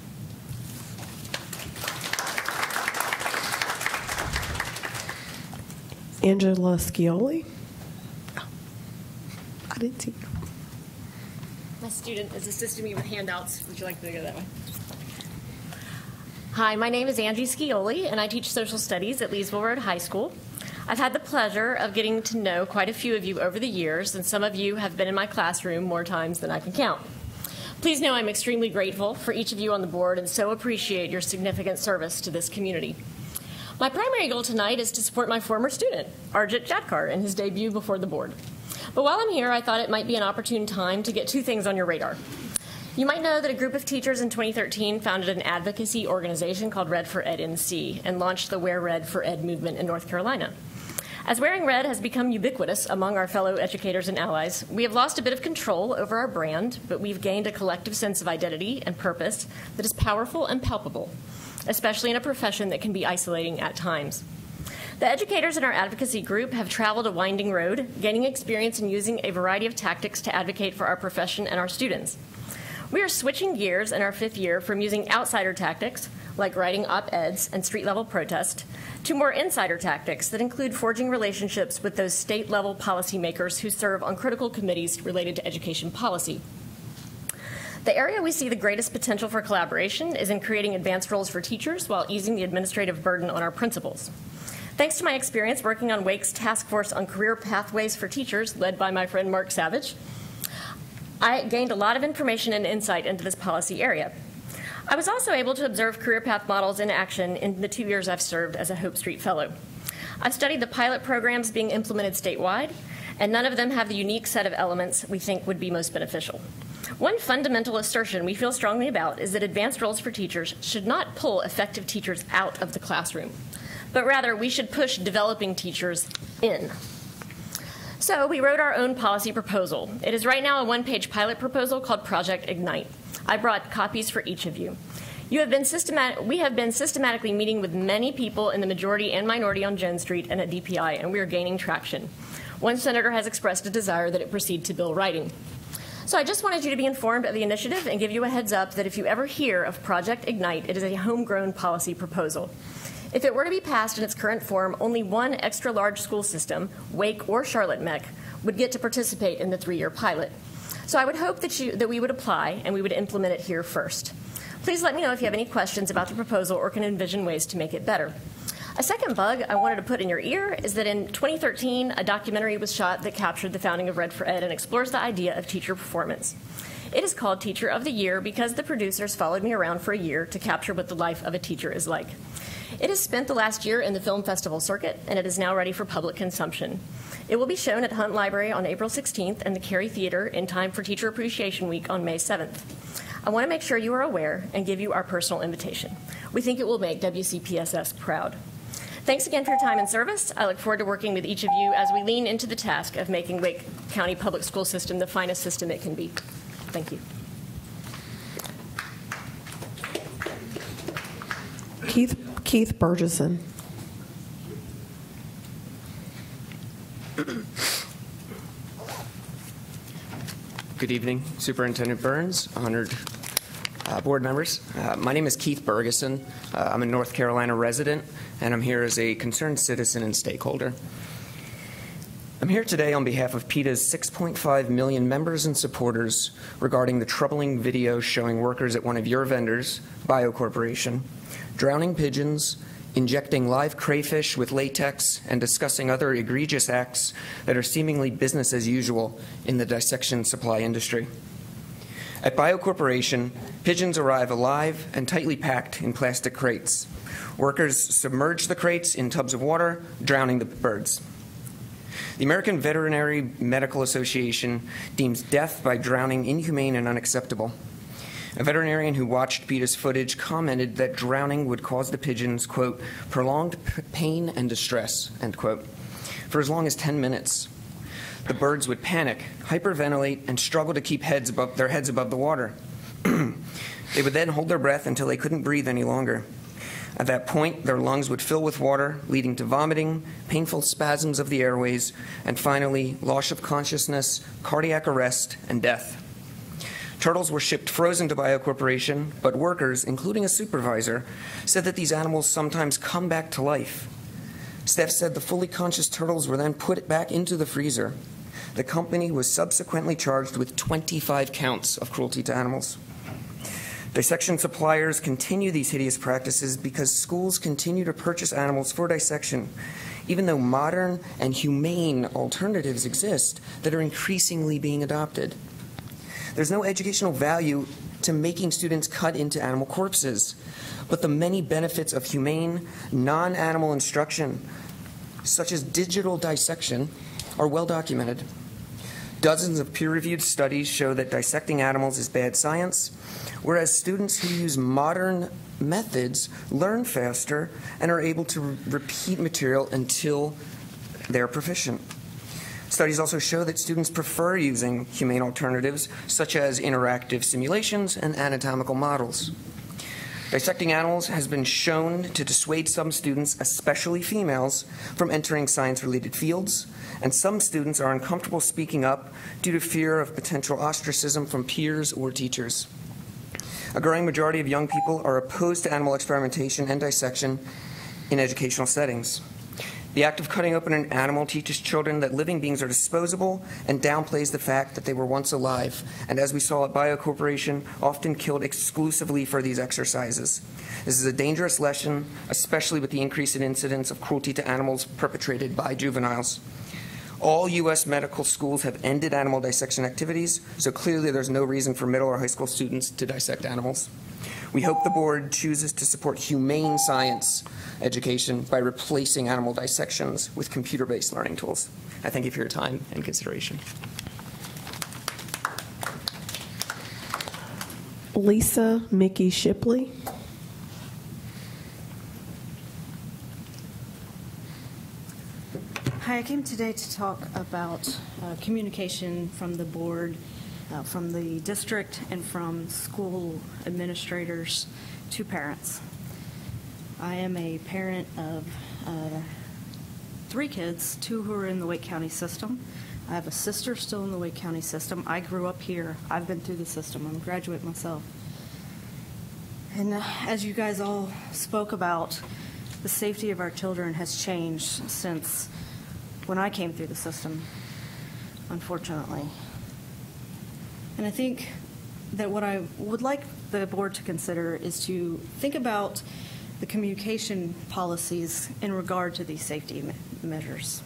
Speaker 1: Angela Scioli. Oh, I didn't see you.
Speaker 16: My student is assisting me with handouts. Would you like to go that way? Hi, my name is Angie Scioli, and I teach social studies at Leesville Road High School. I've had the pleasure of getting to know quite a few of you over the years, and some of you have been in my classroom more times than I can count. Please know I'm extremely grateful for each of you on the board and so appreciate your significant service to this community. My primary goal tonight is to support my former student, Arjit Jatkar, in his debut before the board. But while I'm here, I thought it might be an opportune time to get two things on your radar. You might know that a group of teachers in 2013 founded an advocacy organization called Red for Ed NC and launched the Wear Red for Ed movement in North Carolina. As wearing red has become ubiquitous among our fellow educators and allies, we have lost a bit of control over our brand, but we've gained a collective sense of identity and purpose that is powerful and palpable, especially in a profession that can be isolating at times. The educators in our advocacy group have traveled a winding road, gaining experience in using a variety of tactics to advocate for our profession and our students. We are switching gears in our 5th year from using outsider tactics, like writing op-eds and street-level protest, to more insider tactics that include forging relationships with those state-level policymakers who serve on critical committees related to education policy. The area we see the greatest potential for collaboration is in creating advanced roles for teachers while easing the administrative burden on our principals. Thanks to my experience working on WAKE's Task Force on Career Pathways for Teachers, led by my friend Mark Savage, I gained a lot of information and insight into this policy area. I was also able to observe career path models in action in the 2 years I've served as a Hope Street Fellow. I've studied the pilot programs being implemented statewide, and none of them have the unique set of elements we think would be most beneficial. One fundamental assertion we feel strongly about is that advanced roles for teachers should not pull effective teachers out of the classroom, but rather we should push developing teachers in. So we wrote our own policy proposal. It is right now a one-page pilot proposal called Project Ignite. I brought copies for each of you. We have been systematically meeting with many people in the majority and minority on Jones Street and at DPI, and we are gaining traction. One senator has expressed a desire that it proceed to bill writing. So I just wanted you to be informed of the initiative and give you a heads up that if you ever hear of Project Ignite, it is a homegrown policy proposal. If it were to be passed in its current form, only one extra-large school system, Wake or Charlotte Mech, would get to participate in the 3-year pilot. So I would hope that we would apply and we would implement it here first. Please let me know if you have any questions about the proposal or can envision ways to make it better. A second bug I wanted to put in your ear is that in 2013, a documentary was shot that captured the founding of Red for Ed and explores the idea of teacher performance. It is called Teacher of the Year because the producers followed me around for a year to capture what the life of a teacher is like. It has spent the last year in the film festival circuit, and it is now ready for public consumption. It will be shown at Hunt Library on April 16th and the Cary Theater in time for Teacher Appreciation Week on May 7th. I want to make sure you are aware and give you our personal invitation. We think it will make WCPSS proud. Thanks again for your time and service. I look forward to working with each of you as we lean into the task of making Wake County Public School System the finest system it can be. Thank you.
Speaker 1: Keith Burgesson.
Speaker 17: Good evening, Superintendent Burns, honored board members. My name is Keith Burgesson. I'm a North Carolina resident, and I'm here as a concerned citizen and stakeholder. I'm here today on behalf of PETA's 6.5 million members and supporters regarding the troubling video showing workers at one of your vendors, Bio Corporation, drowning pigeons, injecting live crayfish with latex, and discussing other egregious acts that are seemingly business as usual in the dissection supply industry. At Bio Corporation, pigeons arrive alive and tightly packed in plastic crates. Workers submerge the crates in tubs of water, drowning the birds. The American Veterinary Medical Association deems death by drowning inhumane and unacceptable. A veterinarian who watched PETA's footage commented that drowning would cause the pigeons, quote, prolonged pain and distress, end quote, for as long as 10 minutes. The birds would panic, hyperventilate, and struggle to keep their heads above the water. They would then hold their breath until they couldn't breathe any longer. At that point, their lungs would fill with water, leading to vomiting, painful spasms of the airways, and finally, loss of consciousness, cardiac arrest, and death. Turtles were shipped frozen to Bio Corporation, but workers, including a supervisor, said that these animals sometimes come back to life. Staff said the fully conscious turtles were then put back into the freezer. The company was subsequently charged with 25 counts of cruelty to animals. Dissection suppliers continue these hideous practices because schools continue to purchase animals for dissection, even though modern and humane alternatives exist that are increasingly being adopted. There's no educational value to making students cut into animal corpses, but the many benefits of humane, non-animal instruction, such as digital dissection, are well documented. Dozens of peer-reviewed studies show that dissecting animals is bad science, whereas students who use modern methods learn faster and are able to repeat material until they're proficient. Studies also show that students prefer using humane alternatives, such as interactive simulations and anatomical models. Dissecting animals has been shown to dissuade some students, especially females, from entering science-related fields, and some students are uncomfortable speaking up due to fear of potential ostracism from peers or teachers. A growing majority of young people are opposed to animal experimentation and dissection in educational settings. The act of cutting open an animal teaches children that living beings are disposable and downplays the fact that they were once alive, and as we saw at Bio Corporation, often killed exclusively for these exercises. This is a dangerous lesson, especially with the increase in incidents of cruelty to animals perpetrated by juveniles. All U.S. medical schools have ended animal dissection activities, so clearly there's no reason for middle or high school students to dissect animals. We hope the board chooses to support humane science education by replacing animal dissections with computer-based learning tools. I thank you for your time and consideration.
Speaker 1: Lisa Mickey Shipley.
Speaker 18: Hi, I came today to talk about communication from the board, from the district, and from school administrators two parents. I am a parent of 3 kids, 2 who are in the Wake County system. I have a sister still in the Wake County system. I grew up here. I've been through the system. I'm a graduate myself. And as you guys all spoke about, the safety of our children has changed since when I came through the system, unfortunately. And I think that what I would like the board to consider is to think about the communication policies in regard to these safety measures.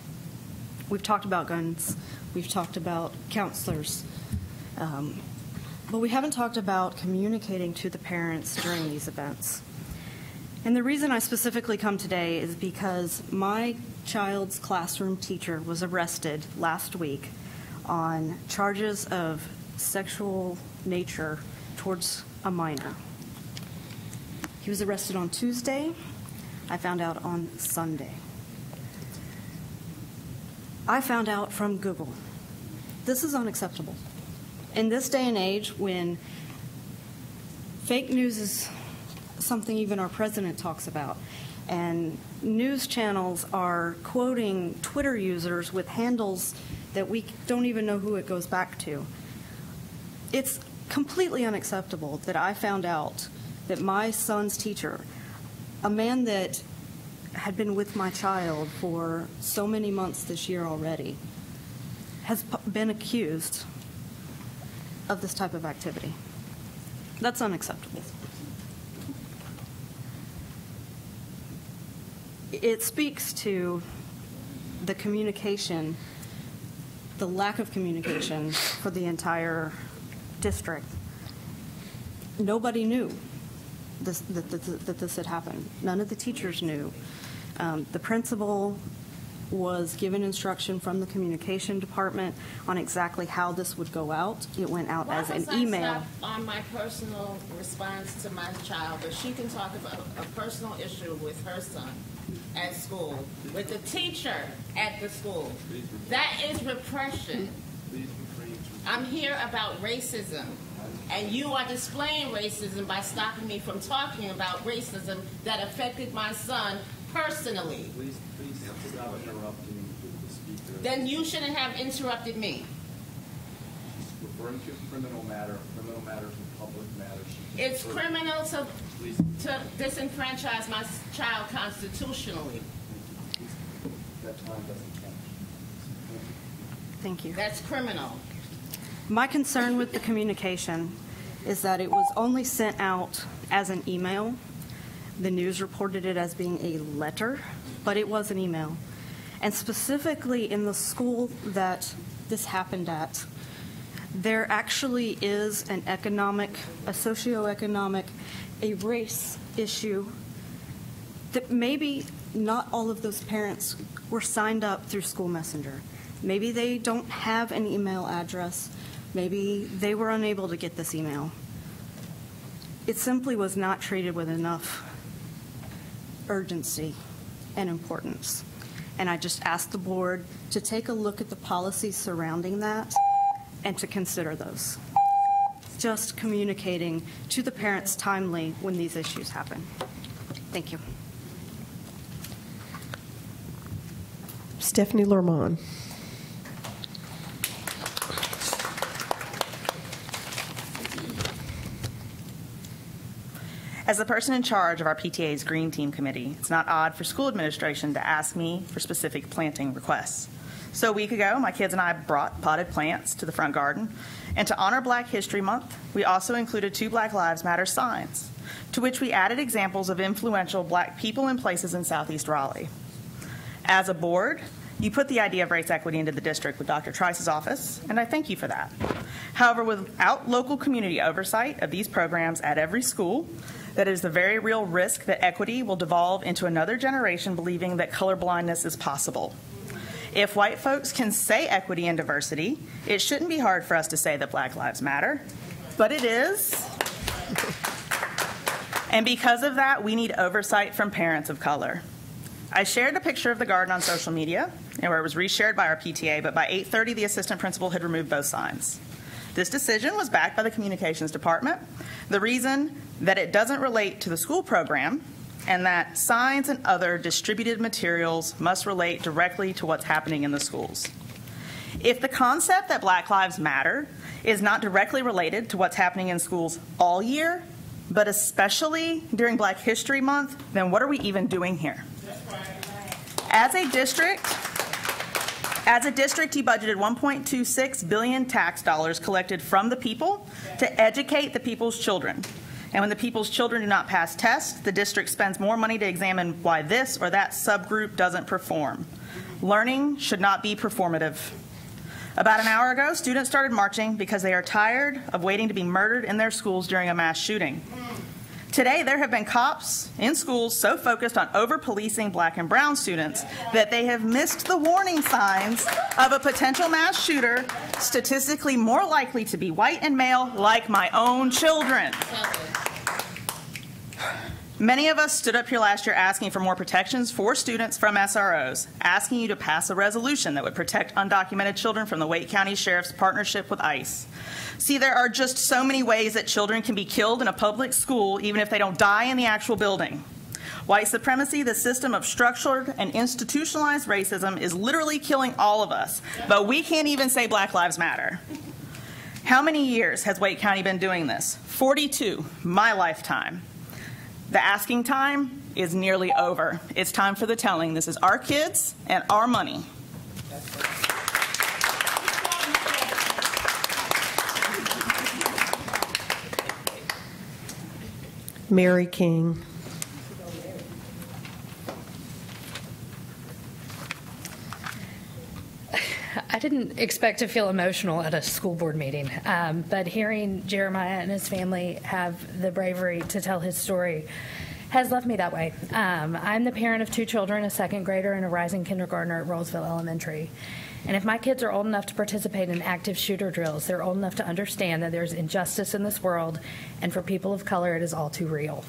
Speaker 18: We've talked about guns, we've talked about counselors, but we haven't talked about communicating to the parents during these events. And the reason I specifically come today is because my child's classroom teacher was arrested last week on charges of sexual nature towards a minor. He was arrested on Tuesday. I found out on Sunday. I found out from Google. This is unacceptable. In this day and age when fake news is something even our president talks about, and news channels are quoting Twitter users with handles that we don't even know who it goes back to, it's completely unacceptable that I found out that my son's teacher, a man that had been with my child for so many months this year already, has been accused of this type of activity. That's unacceptable. It speaks to the communication, the lack of communication for the entire district. Nobody knew that this had happened. None of the teachers knew. The principal was given instruction from the communication department on exactly how this would go out. It went out as an email.
Speaker 11: Why on my personal response to my child, but she can talk about a personal issue with her son at school, with the teacher at the school. That is repression. I'm here about racism. And you are displaying racism by stopping me from talking about racism that affected my son personally.
Speaker 19: Please stop interrupting the speaker.
Speaker 11: Then you shouldn't have interrupted me.
Speaker 19: She's referring to criminal matters and public matters.
Speaker 11: It's criminal to disenfranchise my child constitutionally.
Speaker 19: That time doesn't count.
Speaker 18: Thank you.
Speaker 11: That's criminal.
Speaker 18: My concern with the communication is that it was only sent out as an email. The news reported it as being a letter, but it was an email. And specifically in the school that this happened at, there actually is an socioeconomic, a race issue that maybe not all of those parents were signed up through School Messenger. Maybe they don't have an email address. Maybe they were unable to get this email. It simply was not treated with enough urgency and importance. And I just asked the board to take a look at the policies surrounding that and to consider those. Just communicating to the parents timely when these issues happen. Thank you.
Speaker 1: Stephanie Lermont.
Speaker 20: As the person in charge of our PTA's Green Team Committee, it's not odd for school administration to ask me for specific planting requests. So a week ago, my kids and I brought potted plants to the front garden, and to honor Black History Month, we also included 2 Black Lives Matter signs, to which we added examples of influential Black people and places in Southeast Raleigh. As a board, you put the idea of race equity into the district with Dr. Trice's office, and I thank you for that. However, without local community oversight of these programs at every school, that is the very real risk that equity will devolve into another generation believing that colorblindness is possible. If white folks can say equity and diversity, it shouldn't be hard for us to say that Black Lives Matter, but it is. And because of that, we need oversight from parents of color. I shared a picture of the garden on social media, where it was reshared by our PTA, but by 8:30, the assistant principal had removed both signs. This decision was backed by the communications department, The reason that it doesn't relate to the school program, and that signs and other distributed materials must relate directly to what's happening in the schools. If the concept that Black Lives Matter is not directly related to what's happening in schools all year, but especially during Black History Month, then what are we even doing here? As a district, he budgeted $1.26 billion tax dollars collected from the people to educate the people's children. And when the people's children do not pass tests, the district spends more money to examine why this or that subgroup doesn't perform. Learning should not be performative. About an hour ago, students started marching because they are tired of waiting to be murdered in their schools during a mass shooting. Today, there have been cops in schools so focused on over-policing Black and brown students that they have missed the warning signs of a potential mass shooter, statistically more likely to be white and male, like my own children. Many of us stood up here last year asking for more protections for students from SROs, asking you to pass a resolution that would protect undocumented children from the Wake County Sheriff's partnership with ICE. See, there are just so many ways that children can be killed in a public school, even if they don't die in the actual building. White supremacy, the system of structured and institutionalized racism, is literally killing all of us, but we can't even say Black Lives Matter. How many years has Wake County been doing this? 42, my lifetime. The asking time is nearly over. It's time for the telling. This is our kids and our money.
Speaker 1: Mary King.
Speaker 21: I didn't expect to feel emotional at a school board meeting, but hearing Jeremiah and his family have the bravery to tell his story has left me that way. I'm the parent of 2 children, a second grader and a rising kindergartner at Rollsville Elementary. And if my kids are old enough to participate in active shooter drills, they're old enough to understand that there's injustice in this world, and for people of color, it is all too real.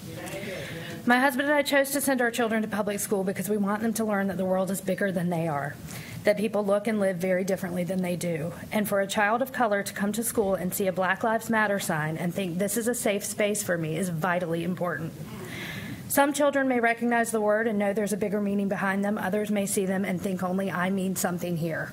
Speaker 21: My husband and I chose to send our children to public school because we want them to learn that the world is bigger than they are, that people look and live very differently than they do. And for a child of color to come to school and see a Black Lives Matter sign and think this is a safe space for me is vitally important. Some children may recognize the word and know there's a bigger meaning behind them. Others may see them and think only I mean something here.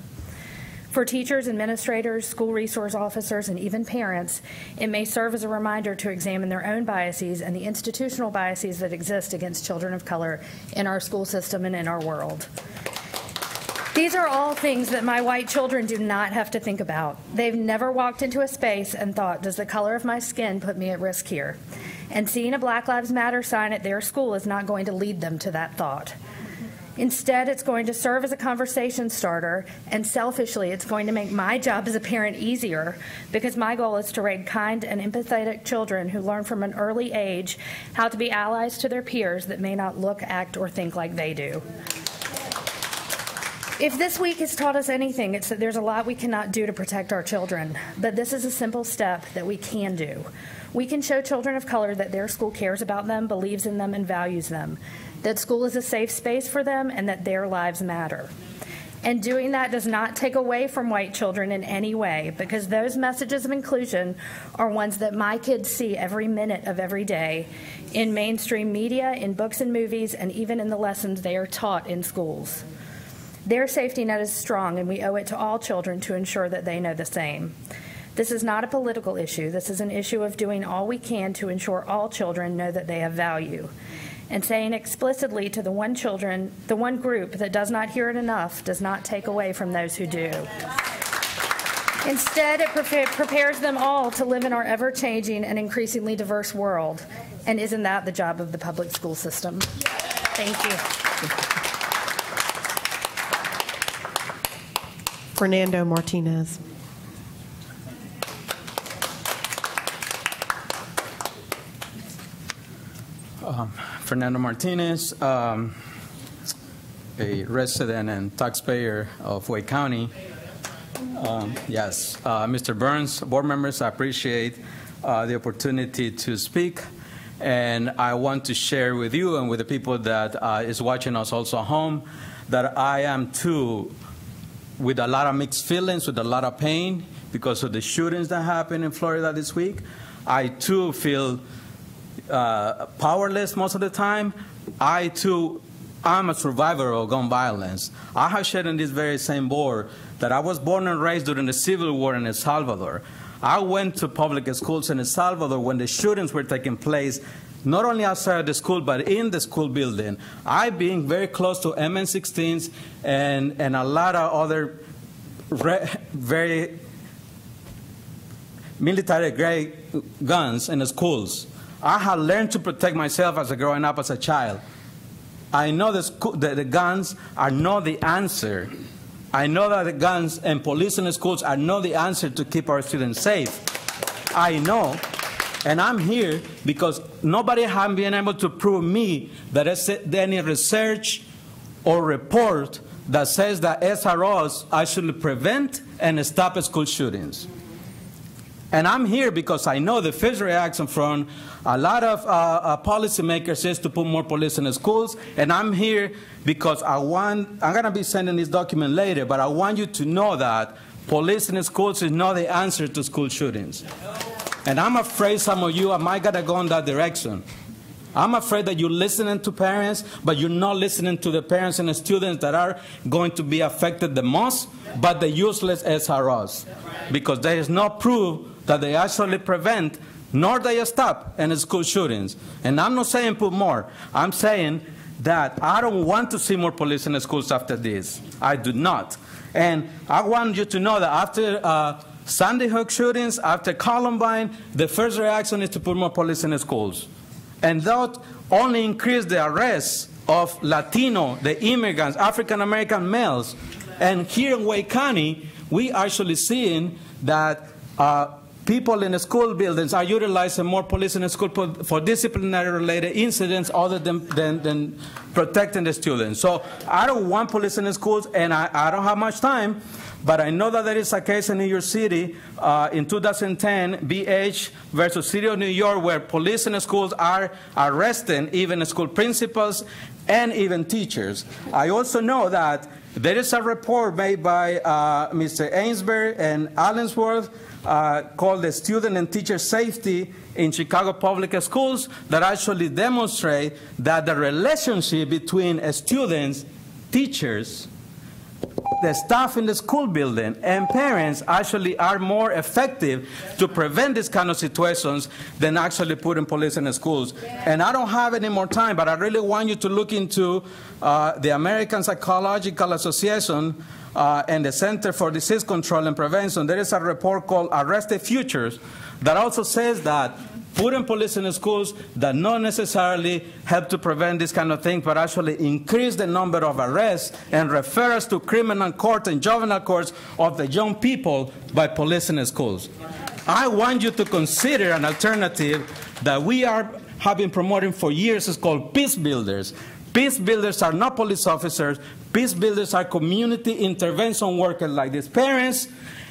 Speaker 21: For teachers, administrators, school resource officers, and even parents, it may serve as a reminder to examine their own biases and the institutional biases that exist against children of color in our school system and in our world. These are all things that my white children do not have to think about. They've never walked into a space and thought, does the color of my skin put me at risk here? And seeing a Black Lives Matter sign at their school is not going to lead them to that thought. Instead, it's going to serve as a conversation starter, and selfishly, it's going to make my job as a parent easier because my goal is to raise kind and empathetic children who learn from an early age how to be allies to their peers that may not look, act, or think like they do. If this week has taught us anything, it's that there's a lot we cannot do to protect our children, but this is a simple step that we can do. We can show children of color that their school cares about them, believes in them, and values them, that school is a safe space for them, and that their lives matter. And doing that does not take away from white children in any way, because those messages of inclusion are ones that my kids see every minute of every day in mainstream media, in books and movies, and even in the lessons they are taught in schools. Their safety net is strong, and we owe it to all children to ensure that they know the same. This is not a political issue. This is an issue of doing all we can to ensure all children know that they have value. And saying explicitly to the one group that does not hear it enough does not take away from those who do. Instead, it prepares them all to live in our ever-changing and increasingly diverse world. And isn't that the job of the public school system? Thank you.
Speaker 1: Fernando Martinez.
Speaker 22: Fernando Martinez, a resident and taxpayer of Wake County. Yes, Mr. Burns, board members, I appreciate the opportunity to speak, and I want to share with you and with the people that is watching us also at home that I am too with a lot of mixed feelings, with a lot of pain because of the shootings that happened in Florida this week. I too feel powerless most of the time. I too am a survivor of gun violence. I have shared in this very same board that I was born and raised during the Civil War in El Salvador. I went to public schools in El Salvador when the shootings were taking place, not only outside the school, but in the school building. I've been very close to MN16s and a lot of other very military-grade guns in the schools. I have learned to protect myself as growing up as a child. I know the guns are not the answer. I know that the guns and police in the schools are not the answer to keep our students safe. I know, and I'm here because nobody has been able to prove me that there's any research or report that says that SROs actually prevent and stop school shootings. And I'm here because I know the first reaction from a lot of policymakers is to put more police in the schools. And I'm here because I'm going to be sending this document later, but I want you to know that police in the schools is not the answer to school shootings. And I'm afraid some of you might gotta go in that direction. I'm afraid that you're listening to parents, but you're not listening to the parents and the students that are going to be affected the most, but the useless SROs. Because there is no proof that they actually prevent nor they stop any school shootings. And I'm not saying put more. I'm saying that I don't want to see more police in the schools after this. I do not. And I want you to know that after Sandy Hook shootings, after Columbine, the first reaction is to put more police in the schools. And that only increased the arrests of Latino, the immigrants, African-American males. And here in Wake County, we actually seeing that people in the school buildings are utilizing more police in the school for disciplinary-related incidents other than protecting the students. So I don't want police in the schools, and I don't have much time, but I know that there is a case in New York City in 2010, BH versus City of New York, where police in the schools are arresting even school principals and even teachers. I also know that there is a report made by Mr. Ainsbury and Allensworth called the Student and Teacher Safety in Chicago Public Schools that actually demonstrate that the relationship between students, teachers, the staff in the school building, and parents actually are more effective to prevent these kind of situations than actually putting police in the schools. And I don't have any more time, but I really want you to look into the American Psychological Association and the Center for Disease Control and Prevention. There is a report called Arrested Futures that also says that putting police in the schools does not necessarily help to prevent this kind of thing, but actually increase the number of arrests and referrals to criminal court and juvenile courts of the young people by police in the schools. I want you to consider an alternative that we have been promoting for years. It's called peace builders. Peace builders are not police officers. Peace builders are community intervention workers like these parents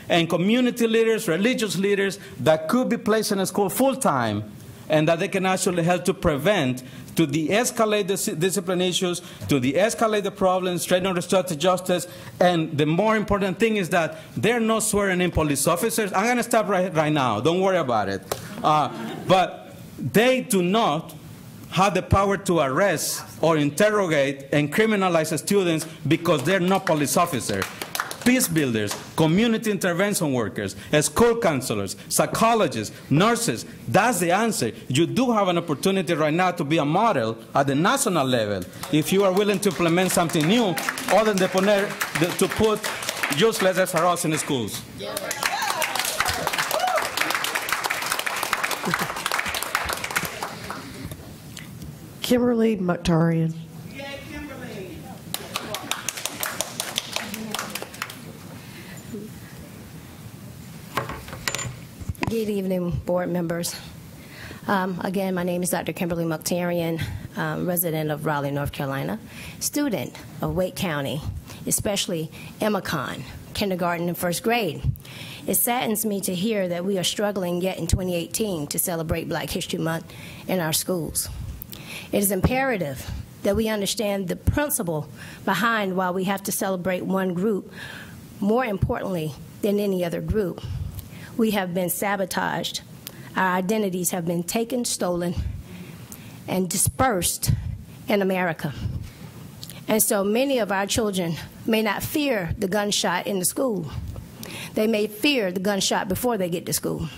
Speaker 22: and community leaders, religious leaders that could be placed in a school full-time and that they can actually help to prevent, to de-escalate the discipline issues, to de-escalate the problems, straighten restorative justice, and the more important thing is that they're not swearing in police officers. I'm going to stop right now. Don't worry about it. But they do not have the power to arrest or interrogate and criminalize students because they're not police officers. Peace builders, community intervention workers, school counselors, psychologists, nurses, that's the answer. You do have an opportunity right now to be a model at the national level if you are willing to implement something new other than to put useless SROs in the schools.
Speaker 1: Kimberly Mukhtarian.
Speaker 2: Good evening, board members. Again, my name is Dr. Kimberly Mukhtarian, resident of Raleigh, North Carolina, student of Wake County, especially Emmacon, kindergarten and first grade. It saddens me to hear that we are struggling yet in 2018 to celebrate Black History Month in our schools. It is imperative that we understand the principle behind why we have to celebrate one group more importantly than any other group. We have been sabotaged our identities have been taken, stolen, and dispersed in America. And so many of our children may not fear the gunshot in the school. They may fear the gunshot before they get to school.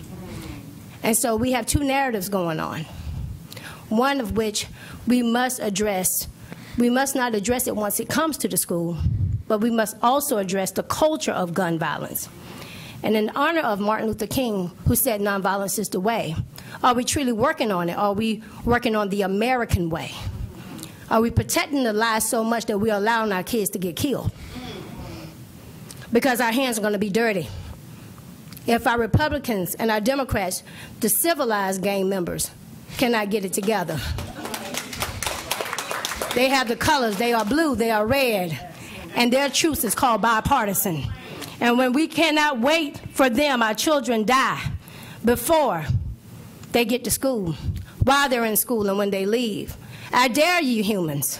Speaker 2: And so we have two narratives going on, one of which we must address. We must not address it once it comes to the school, but we must also address the culture of gun violence. And in honor of Martin Luther King, who said nonviolence is the way, are we truly working on it? Are we working on the American way? Are we protecting the lives so much that we're allowing our kids to get killed? Because our hands are going to be dirty. If our Republicans and our Democrats, the civilized gang members, cannot get it together. They have the colors. They are blue. They are red. And their truce is called bipartisan. And when we cannot wait for them, our children die before they get to school, while they're in school and when they leave. I dare you humans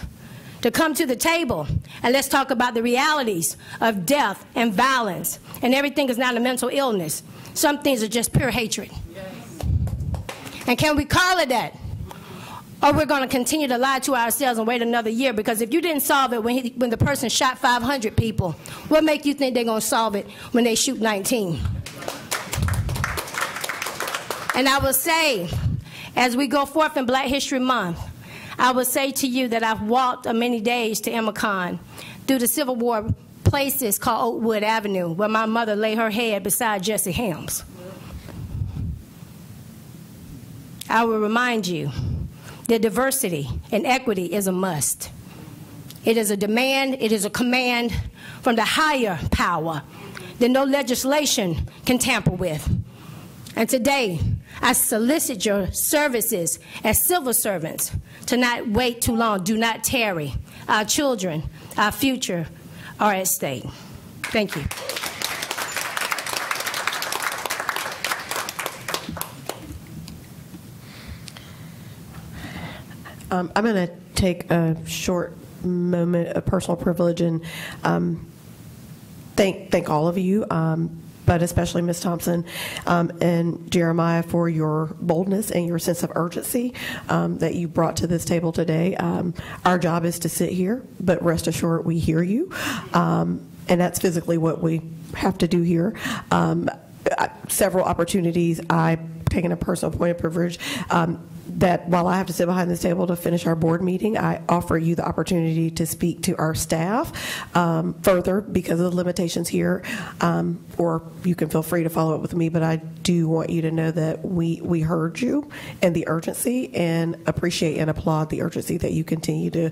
Speaker 2: to come to the table and let's talk about the realities of death and violence. And everything is not a mental illness. Some things are just pure hatred. And can we call it that? Or we're going to continue to lie to ourselves and wait another year? Because if you didn't solve it when the person shot 500 people, what make you think they're going to solve it when they shoot 19? And I will say, as we go forth in Black History Month, I will say to you that I've walked many days to Immokalee through the Civil War places called Oakwood Avenue, where my mother lay her head beside Jesse Helms. I will remind you that diversity and equity is a must. It is a demand, it is a command from the higher power that no legislation can tamper with. And today, I solicit your services as civil servants to not wait too long. Do not tarry. Our children, our future are at stake. Thank you.
Speaker 1: I'm going to take a short moment of personal privilege and thank all of you, but especially Ms. Thompson and Jeremiah for your boldness and your sense of urgency that you brought to this table today. Our job is to sit here, but rest assured we hear you, and that's physically what we have to do here. Several opportunities, I've taken a personal point of privilege that while I have to sit behind this table to finish our board meeting, I offer you the opportunity to speak to our staff further because of the limitations here, or you can feel free to follow up with me, but I do want you to know that we heard you and the urgency, and appreciate and applaud the urgency that you continue to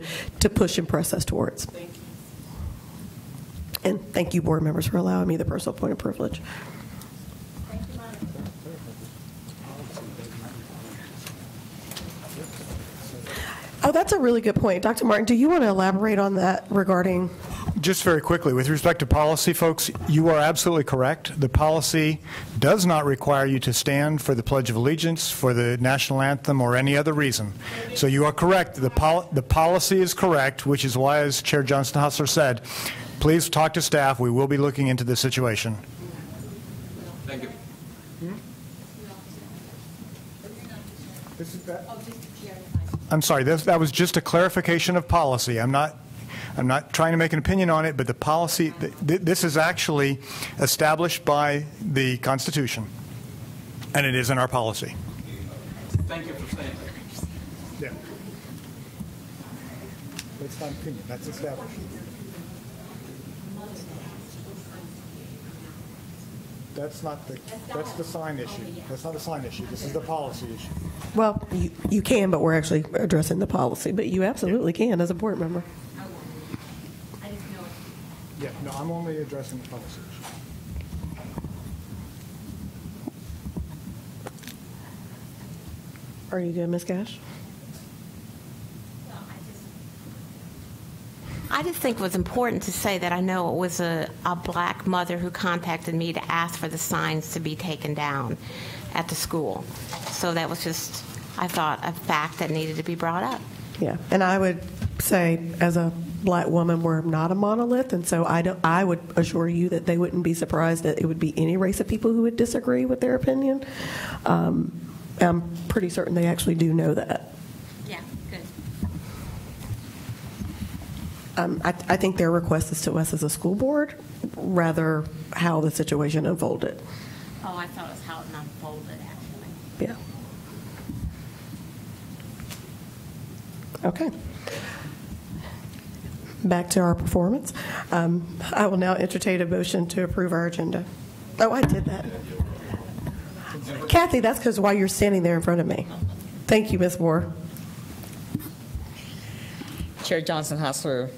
Speaker 1: push and press us towards. Thank you. And thank you, board members, for allowing me the personal point of privilege. Oh, that's a really good point. Dr. Martin, do you want to elaborate on that regarding?
Speaker 3: Just very quickly, with respect to policy, folks, you are absolutely correct. The policy does not require you to stand for the Pledge of Allegiance, for the national anthem, or any other reason. So you are correct. The policy is correct, which is why, as Chair Johnston Hustler said, please talk to staff. We will be looking into this situation.
Speaker 10: Thank you.
Speaker 3: This is that. I'm sorry, that was just a clarification of policy. I'm not trying to make an opinion on it, but the policy, this is actually established by the Constitution, and it is in our policy.
Speaker 10: Thank you for saying that.
Speaker 3: Yeah. That's not opinion, that's established. That's the sign issue. That's not a sign issue. This is the policy issue.
Speaker 1: Well, you can, but we're actually addressing the policy. But you absolutely can as a board member.
Speaker 3: Yeah, no, I'm only addressing the policy issue.
Speaker 1: Are you good, Ms. Gash?
Speaker 9: I just think it was important to say that I know it was a black mother who contacted me to ask for the signs to be taken down at the school. So that was just, I thought, a fact that needed to be brought up.
Speaker 1: Yeah, and I would say, as a black woman, we're not a monolith, and so I would assure you that they wouldn't be surprised that it would be any race of people who would disagree with their opinion. I'm pretty certain they actually do know that.
Speaker 16: Yeah, good.
Speaker 1: I think their request is to us as a school board, rather how the situation unfolded.
Speaker 9: Oh, I thought it was how it unfolded, actually.
Speaker 1: Yeah. Okay. Back to our performance. I will now entertain a motion to approve our agenda. Oh, I did that. Kathy, that's because why you're standing there in front of me. Thank you, Ms. Moore.
Speaker 4: Chair Johnson, Hostler,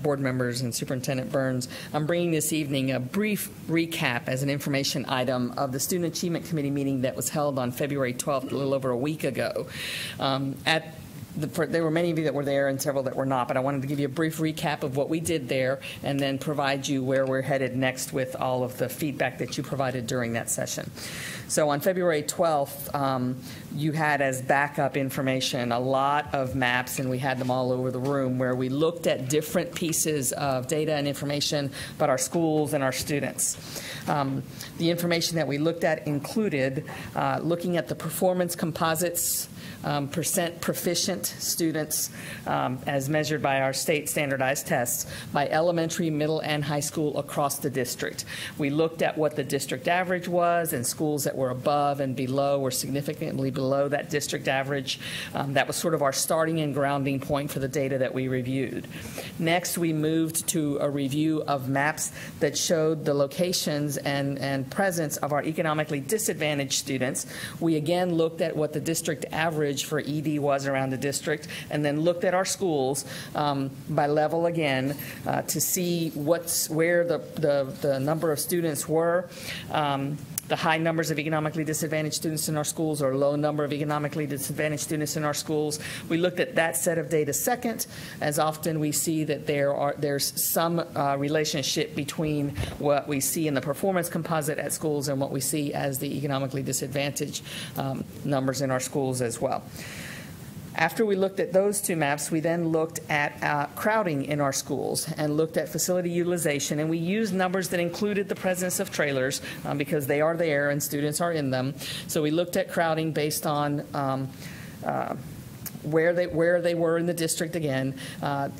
Speaker 4: board members, and Superintendent Burns, I'm bringing this evening a brief recap as an information item of the Student Achievement Committee meeting that was held on February 12th, a little over a week ago. There were many of you that were there and several that were not, but I wanted to give you a brief recap of what we did there and then provide you where we're headed next with all of the feedback that you provided during that session. So on February 12th, you had as backup information a lot of maps, and we had them all over the room, where we looked at different pieces of data and information about our schools and our students. The information that we looked at included looking at the performance composites, percent proficient students as measured by our state standardized tests by elementary, middle, and high school across the district. We looked at what the district average was, and schools that were above and below were significantly below that district average. That was sort of our starting and grounding point for the data that we reviewed. Next, we moved to a review of maps that showed the locations and presence of our economically disadvantaged students. We again looked at what the district average for ED was around the district, and then looked at our schools by level again to see where the number of students were. The high numbers of economically disadvantaged students in our schools or low number of economically disadvantaged students in our schools. We looked at that set of data second, as often we see that there's some relationship between what we see in the performance composite at schools and what we see as the economically disadvantaged numbers in our schools as well. After we looked at those two maps, we then looked at crowding in our schools and looked at facility utilization, and we used numbers that included the presence of trailers because they are there and students are in them. So we looked at crowding based on where they were in the district again,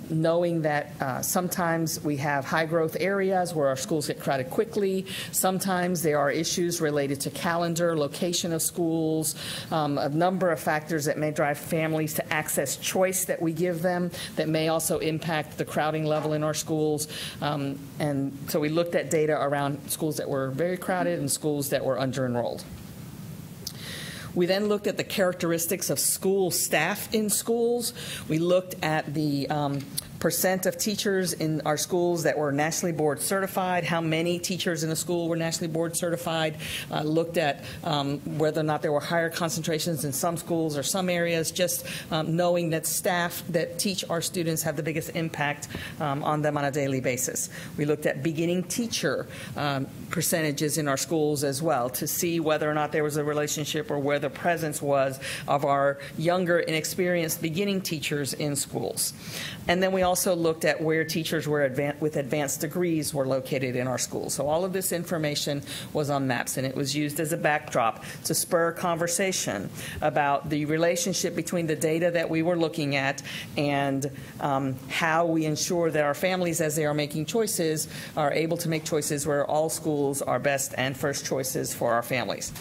Speaker 4: knowing that sometimes we have high growth areas where our schools get crowded quickly. Sometimes there are issues related to calendar, location of schools, a number of factors that may drive families to access choice that we give them that may also impact the crowding level in our schools. And so we looked at data around schools that were very crowded and schools that were under-enrolled. We then looked at the characteristics of school staff in schools. We looked at the percent of teachers in our schools that were nationally board certified, how many teachers in a school were nationally board certified, looked at whether or not there were higher concentrations in some schools or some areas, just knowing that staff that teach our students have the biggest impact on them on a daily basis. We looked at beginning teacher percentages in our schools as well to see whether or not there was a relationship or where the presence was of our younger, inexperienced beginning teachers in schools. And then we also looked at where teachers were with advanced degrees were located in our schools. So all of this information was on maps, and it was used as a backdrop to spur conversation about the relationship between the data that we were looking at and how we ensure that our families, as they are making choices, are able to make choices where all schools are best and first choices for our families.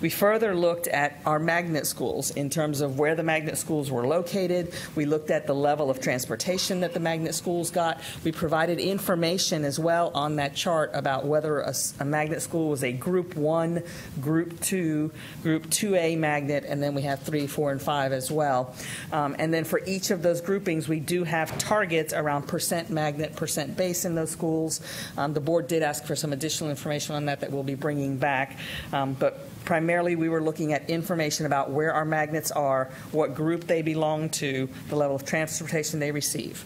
Speaker 4: We further looked at our magnet schools in terms of where the magnet schools were located. We looked at the level of transportation that the magnet schools got. We provided information as well on that chart about whether a magnet school was a Group 1, Group 2, Group 2A magnet, and then we have 3, 4, and 5 as well. And then for each of those groupings, we do have targets around percent magnet, percent base in those schools. The board did ask for some additional information on that we'll be bringing back. But primarily, we were looking at information about where our magnets are, what group they belong to, the level of transportation they receive.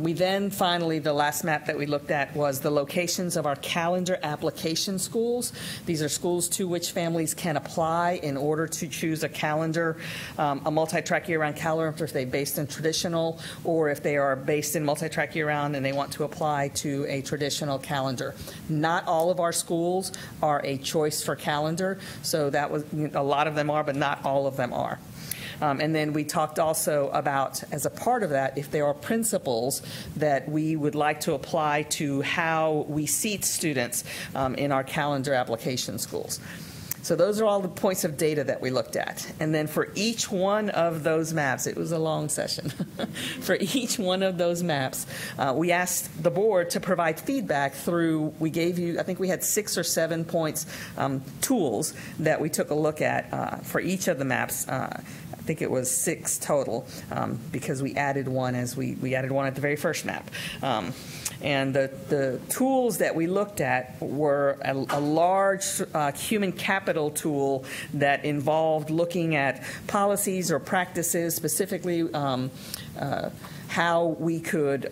Speaker 4: We then finally, the last map that we looked at was the locations of our calendar application schools. These are schools to which families can apply in order to choose a calendar, a multi-track year-round calendar if they're based in traditional, or if they are based in multi-track year-round and they want to apply to a traditional calendar. Not all of our schools are a choice for calendar, so that was, a lot of them are, but not all of them are. And then we talked also about, as a part of that, if there are principles that we would like to apply to how we seat students in our calendar application schools. So those are all the points of data that we looked at. And then for each one of those maps, it was a long session. For each one of those maps, we asked the board to provide feedback through, we gave you, I think we had 6 or 7 points, tools that we took a look at for each of the maps. I think it was 6 total, because we added one as we added one at the very first map. And the tools that we looked at were a large human capital tool that involved looking at policies or practices, specifically how we could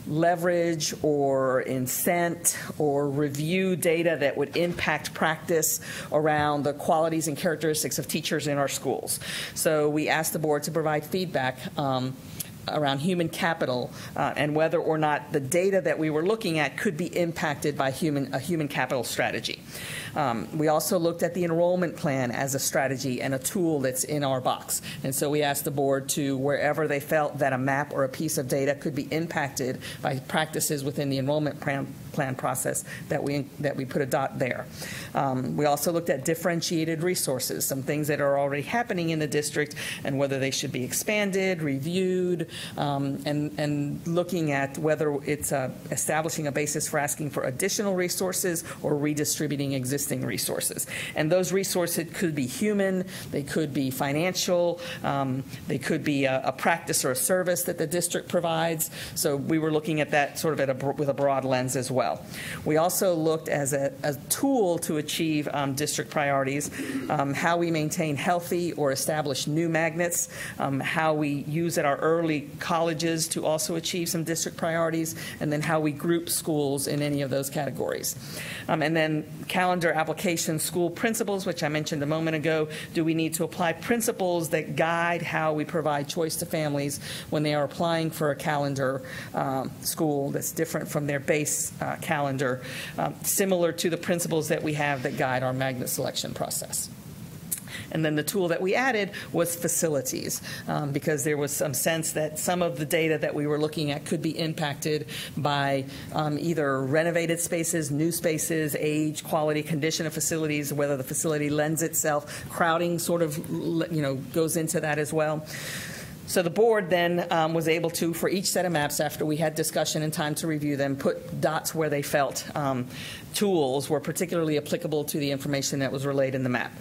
Speaker 4: leverage or incent or review data that would impact practice around the qualities and characteristics of teachers in our schools. So we asked the board to provide feedback around human capital and whether or not the data that we were looking at could be impacted by a human capital strategy. We also looked at the enrollment plan as a strategy and a tool that's in our box. And so we asked the board to, wherever they felt that a map or a piece of data could be impacted by practices within the enrollment plan process, that we put a dot there. We also looked at differentiated resources, some things that are already happening in the district and whether they should be expanded, reviewed, and looking at whether it's establishing a basis for asking for additional resources or redistributing existing resources. And those resources could be human, they could be financial, they could be a practice or a service that the district provides. So we were looking at that sort of with a broad lens as well. We also looked as a tool to achieve district priorities, how we maintain healthy or establish new magnets, how we use at our early colleges to also achieve some district priorities, and then how we group schools in any of those categories. And then calendar application school principles, which I mentioned a moment ago. Do we need to apply principles that guide how we provide choice to families when they are applying for a calendar school that's different from their base calendar, similar to the principles that we have that guide our magnet selection process? And then the tool that we added was facilities, because there was some sense that some of the data that we were looking at could be impacted by either renovated spaces, new spaces, age, quality, condition of facilities, whether the facility lends itself. Crowding sort of, goes into that as well. So the board then was able to, for each set of maps, after we had discussion and time to review them, put dots where they felt tools were particularly applicable to the information that was relayed in the map.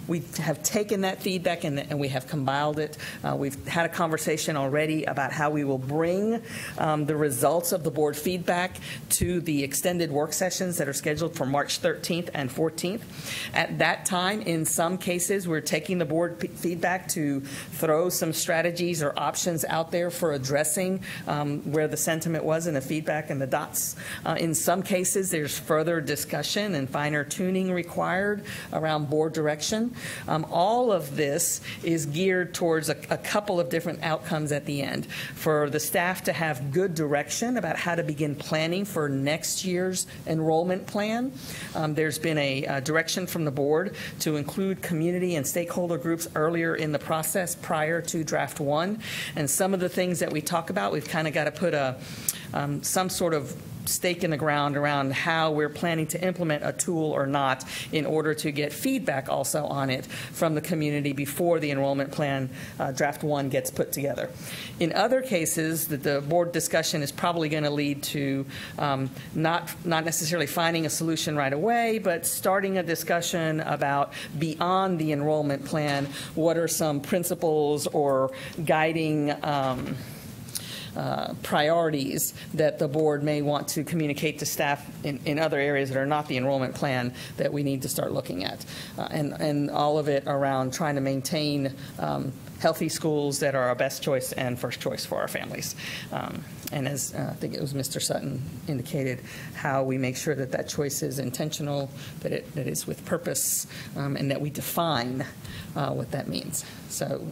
Speaker 4: We have taken that feedback and we have compiled it. We've had a conversation already about how we will bring the results of the board feedback to the extended work sessions that are scheduled for March 13th and 14th. At that time, in some cases, we're taking the board feedback to throw some strategies or options out there for addressing where the sentiment was in the feedback and the dots. In some cases, there's further discussion and finer tuning required around board direction. All of this is geared towards a couple of different outcomes at the end. For the staff to have good direction about how to begin planning for next year's enrollment plan. There's been a direction from the board to include community and stakeholder groups earlier in the process prior to draft 1. And some of the things that we talk about, we've kind of got to put some sort of stake in the ground around how we're planning to implement a tool or not in order to get feedback also on it from the community before the enrollment plan draft 1 gets put together. In other cases, the board discussion is probably going to lead to not necessarily finding a solution right away, but starting a discussion about beyond the enrollment plan, what are some principles or guiding priorities that the board may want to communicate to staff in other areas that are not the enrollment plan that we need to start looking at. And all of it around trying to maintain healthy schools that are our best choice and first choice for our families. And as I think it was Mr. Sutton indicated, how we make sure that that choice is intentional, that it is with purpose, and that we define what that means. So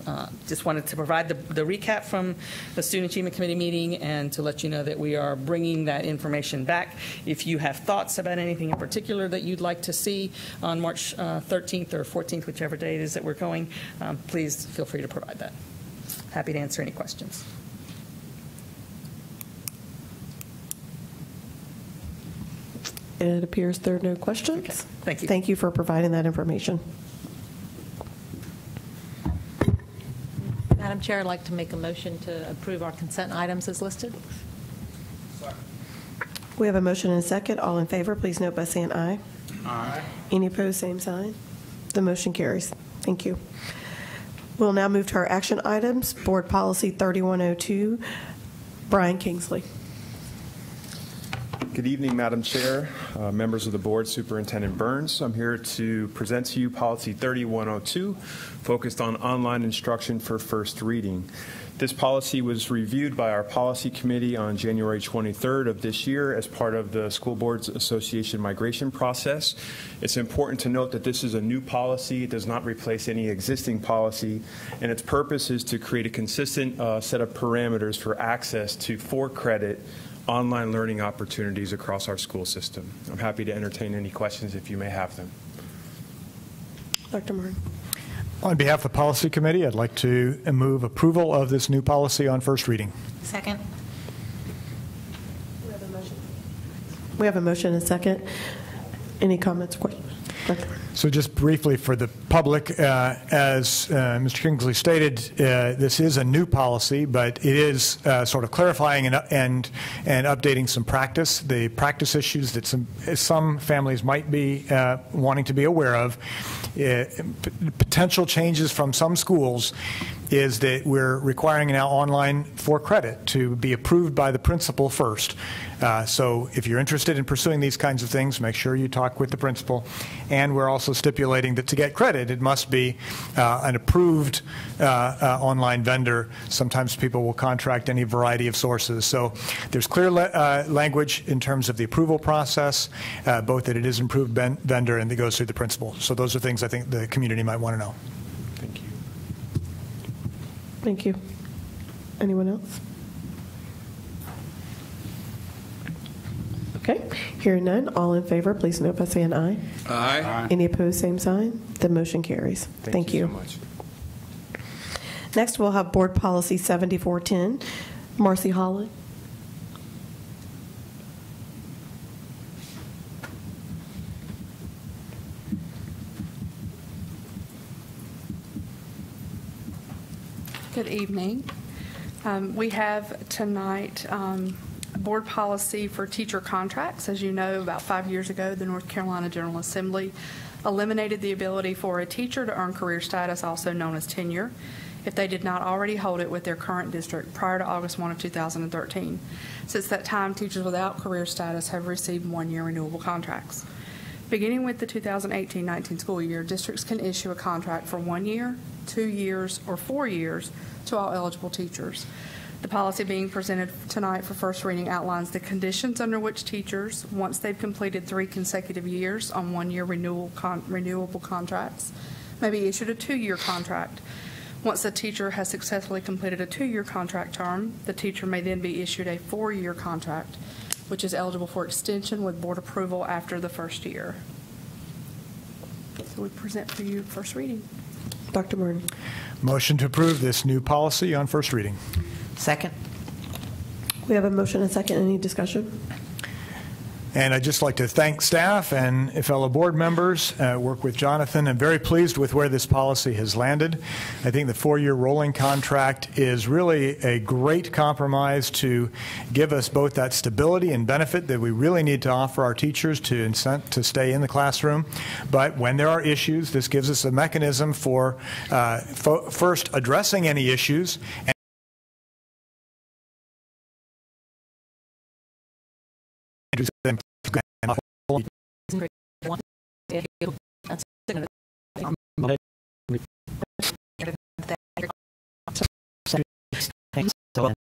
Speaker 4: just wanted to provide the recap from the Student Achievement Committee meeting and to let you know that we are bringing that information back. If you have thoughts about anything in particular that you'd like to see on March 13th or 14th, whichever day it is that we're going, please feel free to provide that. Happy to answer any questions.
Speaker 1: It appears there are no questions.
Speaker 4: Okay. Thank you.
Speaker 1: Thank you for providing that information.
Speaker 6: Madam Chair, I'd like to make a motion to approve our consent items as listed.
Speaker 1: We have a motion and a second. All in favor, please note by saying aye.
Speaker 5: Aye.
Speaker 1: Any opposed, same sign. The motion carries. Thank you. We'll now move to our action items. Board Policy 3102. Brian Kingsley.
Speaker 7: Good evening, Madam Chair, members of the board, Superintendent Burns. I'm here to present to you Policy 3102, focused on online instruction for first reading. This policy was reviewed by our policy committee on January 23rd of this year as part of the School Boards Association migration process. It's important to note that this is a new policy. It does not replace any existing policy, and its purpose is to create a consistent set of parameters for access to for-credit online learning opportunities across our school system. I'm happy to entertain any questions if you may have them.
Speaker 1: Dr. Martin.
Speaker 3: On behalf of the Policy Committee, I'd like to move approval of this new policy on first reading.
Speaker 8: Second.
Speaker 1: We have a motion and a second. Any comments or questions? Dr. Martin.
Speaker 3: So just briefly for the public, as Mr. Kingsley stated, this is a new policy, but it is sort of clarifying and updating some practice, the practice issues that some families might be wanting to be aware of. Potential changes from some schools is that we're requiring now online for credit to be approved by the principal first. So if you're interested in pursuing these kinds of things, make sure you talk with the principal. And we're also stipulating that to get credit, it must be an approved online vendor. Sometimes people will contract any variety of sources. So there's clear language in terms of the approval process, both that it is an approved vendor and that goes through the principal. So those are things I think the community might want to know.
Speaker 7: Thank you.
Speaker 1: Thank you. Anyone else? Okay. Hearing none, all in favor, please note by saying aye.
Speaker 5: Aye.
Speaker 1: Any opposed, same sign. The motion carries. Thank you.
Speaker 7: So much.
Speaker 1: Next, we'll have Board Policy 7410. Marcy Holland.
Speaker 23: Good evening. We have tonight board policy for teacher contracts. As you know, about 5 years ago, the North Carolina General Assembly eliminated the ability for a teacher to earn career status, also known as tenure, if they did not already hold it with their current district prior to August 1 of 2013. Since that time, teachers without career status have received one-year renewable contracts. Beginning with the 2018-19 school year, districts can issue a contract for 1 year, 2 years, or 4 years to all eligible teachers. The policy being presented tonight for first reading outlines the conditions under which teachers, once they've completed 3 consecutive years on one-year renewable contracts, may be issued a 2-year contract. Once the teacher has successfully completed a 2-year contract term, the teacher may then be issued a 4-year contract, which is eligible for extension with board approval after the first year. So we present for you first reading.
Speaker 1: Dr. Martin.
Speaker 3: Motion to approve this new policy on first reading.
Speaker 6: Second.
Speaker 1: We have a motion and a second. Any discussion?
Speaker 3: And I'd just like to thank staff and fellow board members, work with Jonathan. I'm very pleased with where this policy has landed. I think the 4-year rolling contract is really a great compromise to give us both that stability and benefit that we really need to offer our teachers to incent to stay in the classroom. But when there are issues, this gives us a mechanism for first addressing any issues
Speaker 12: Till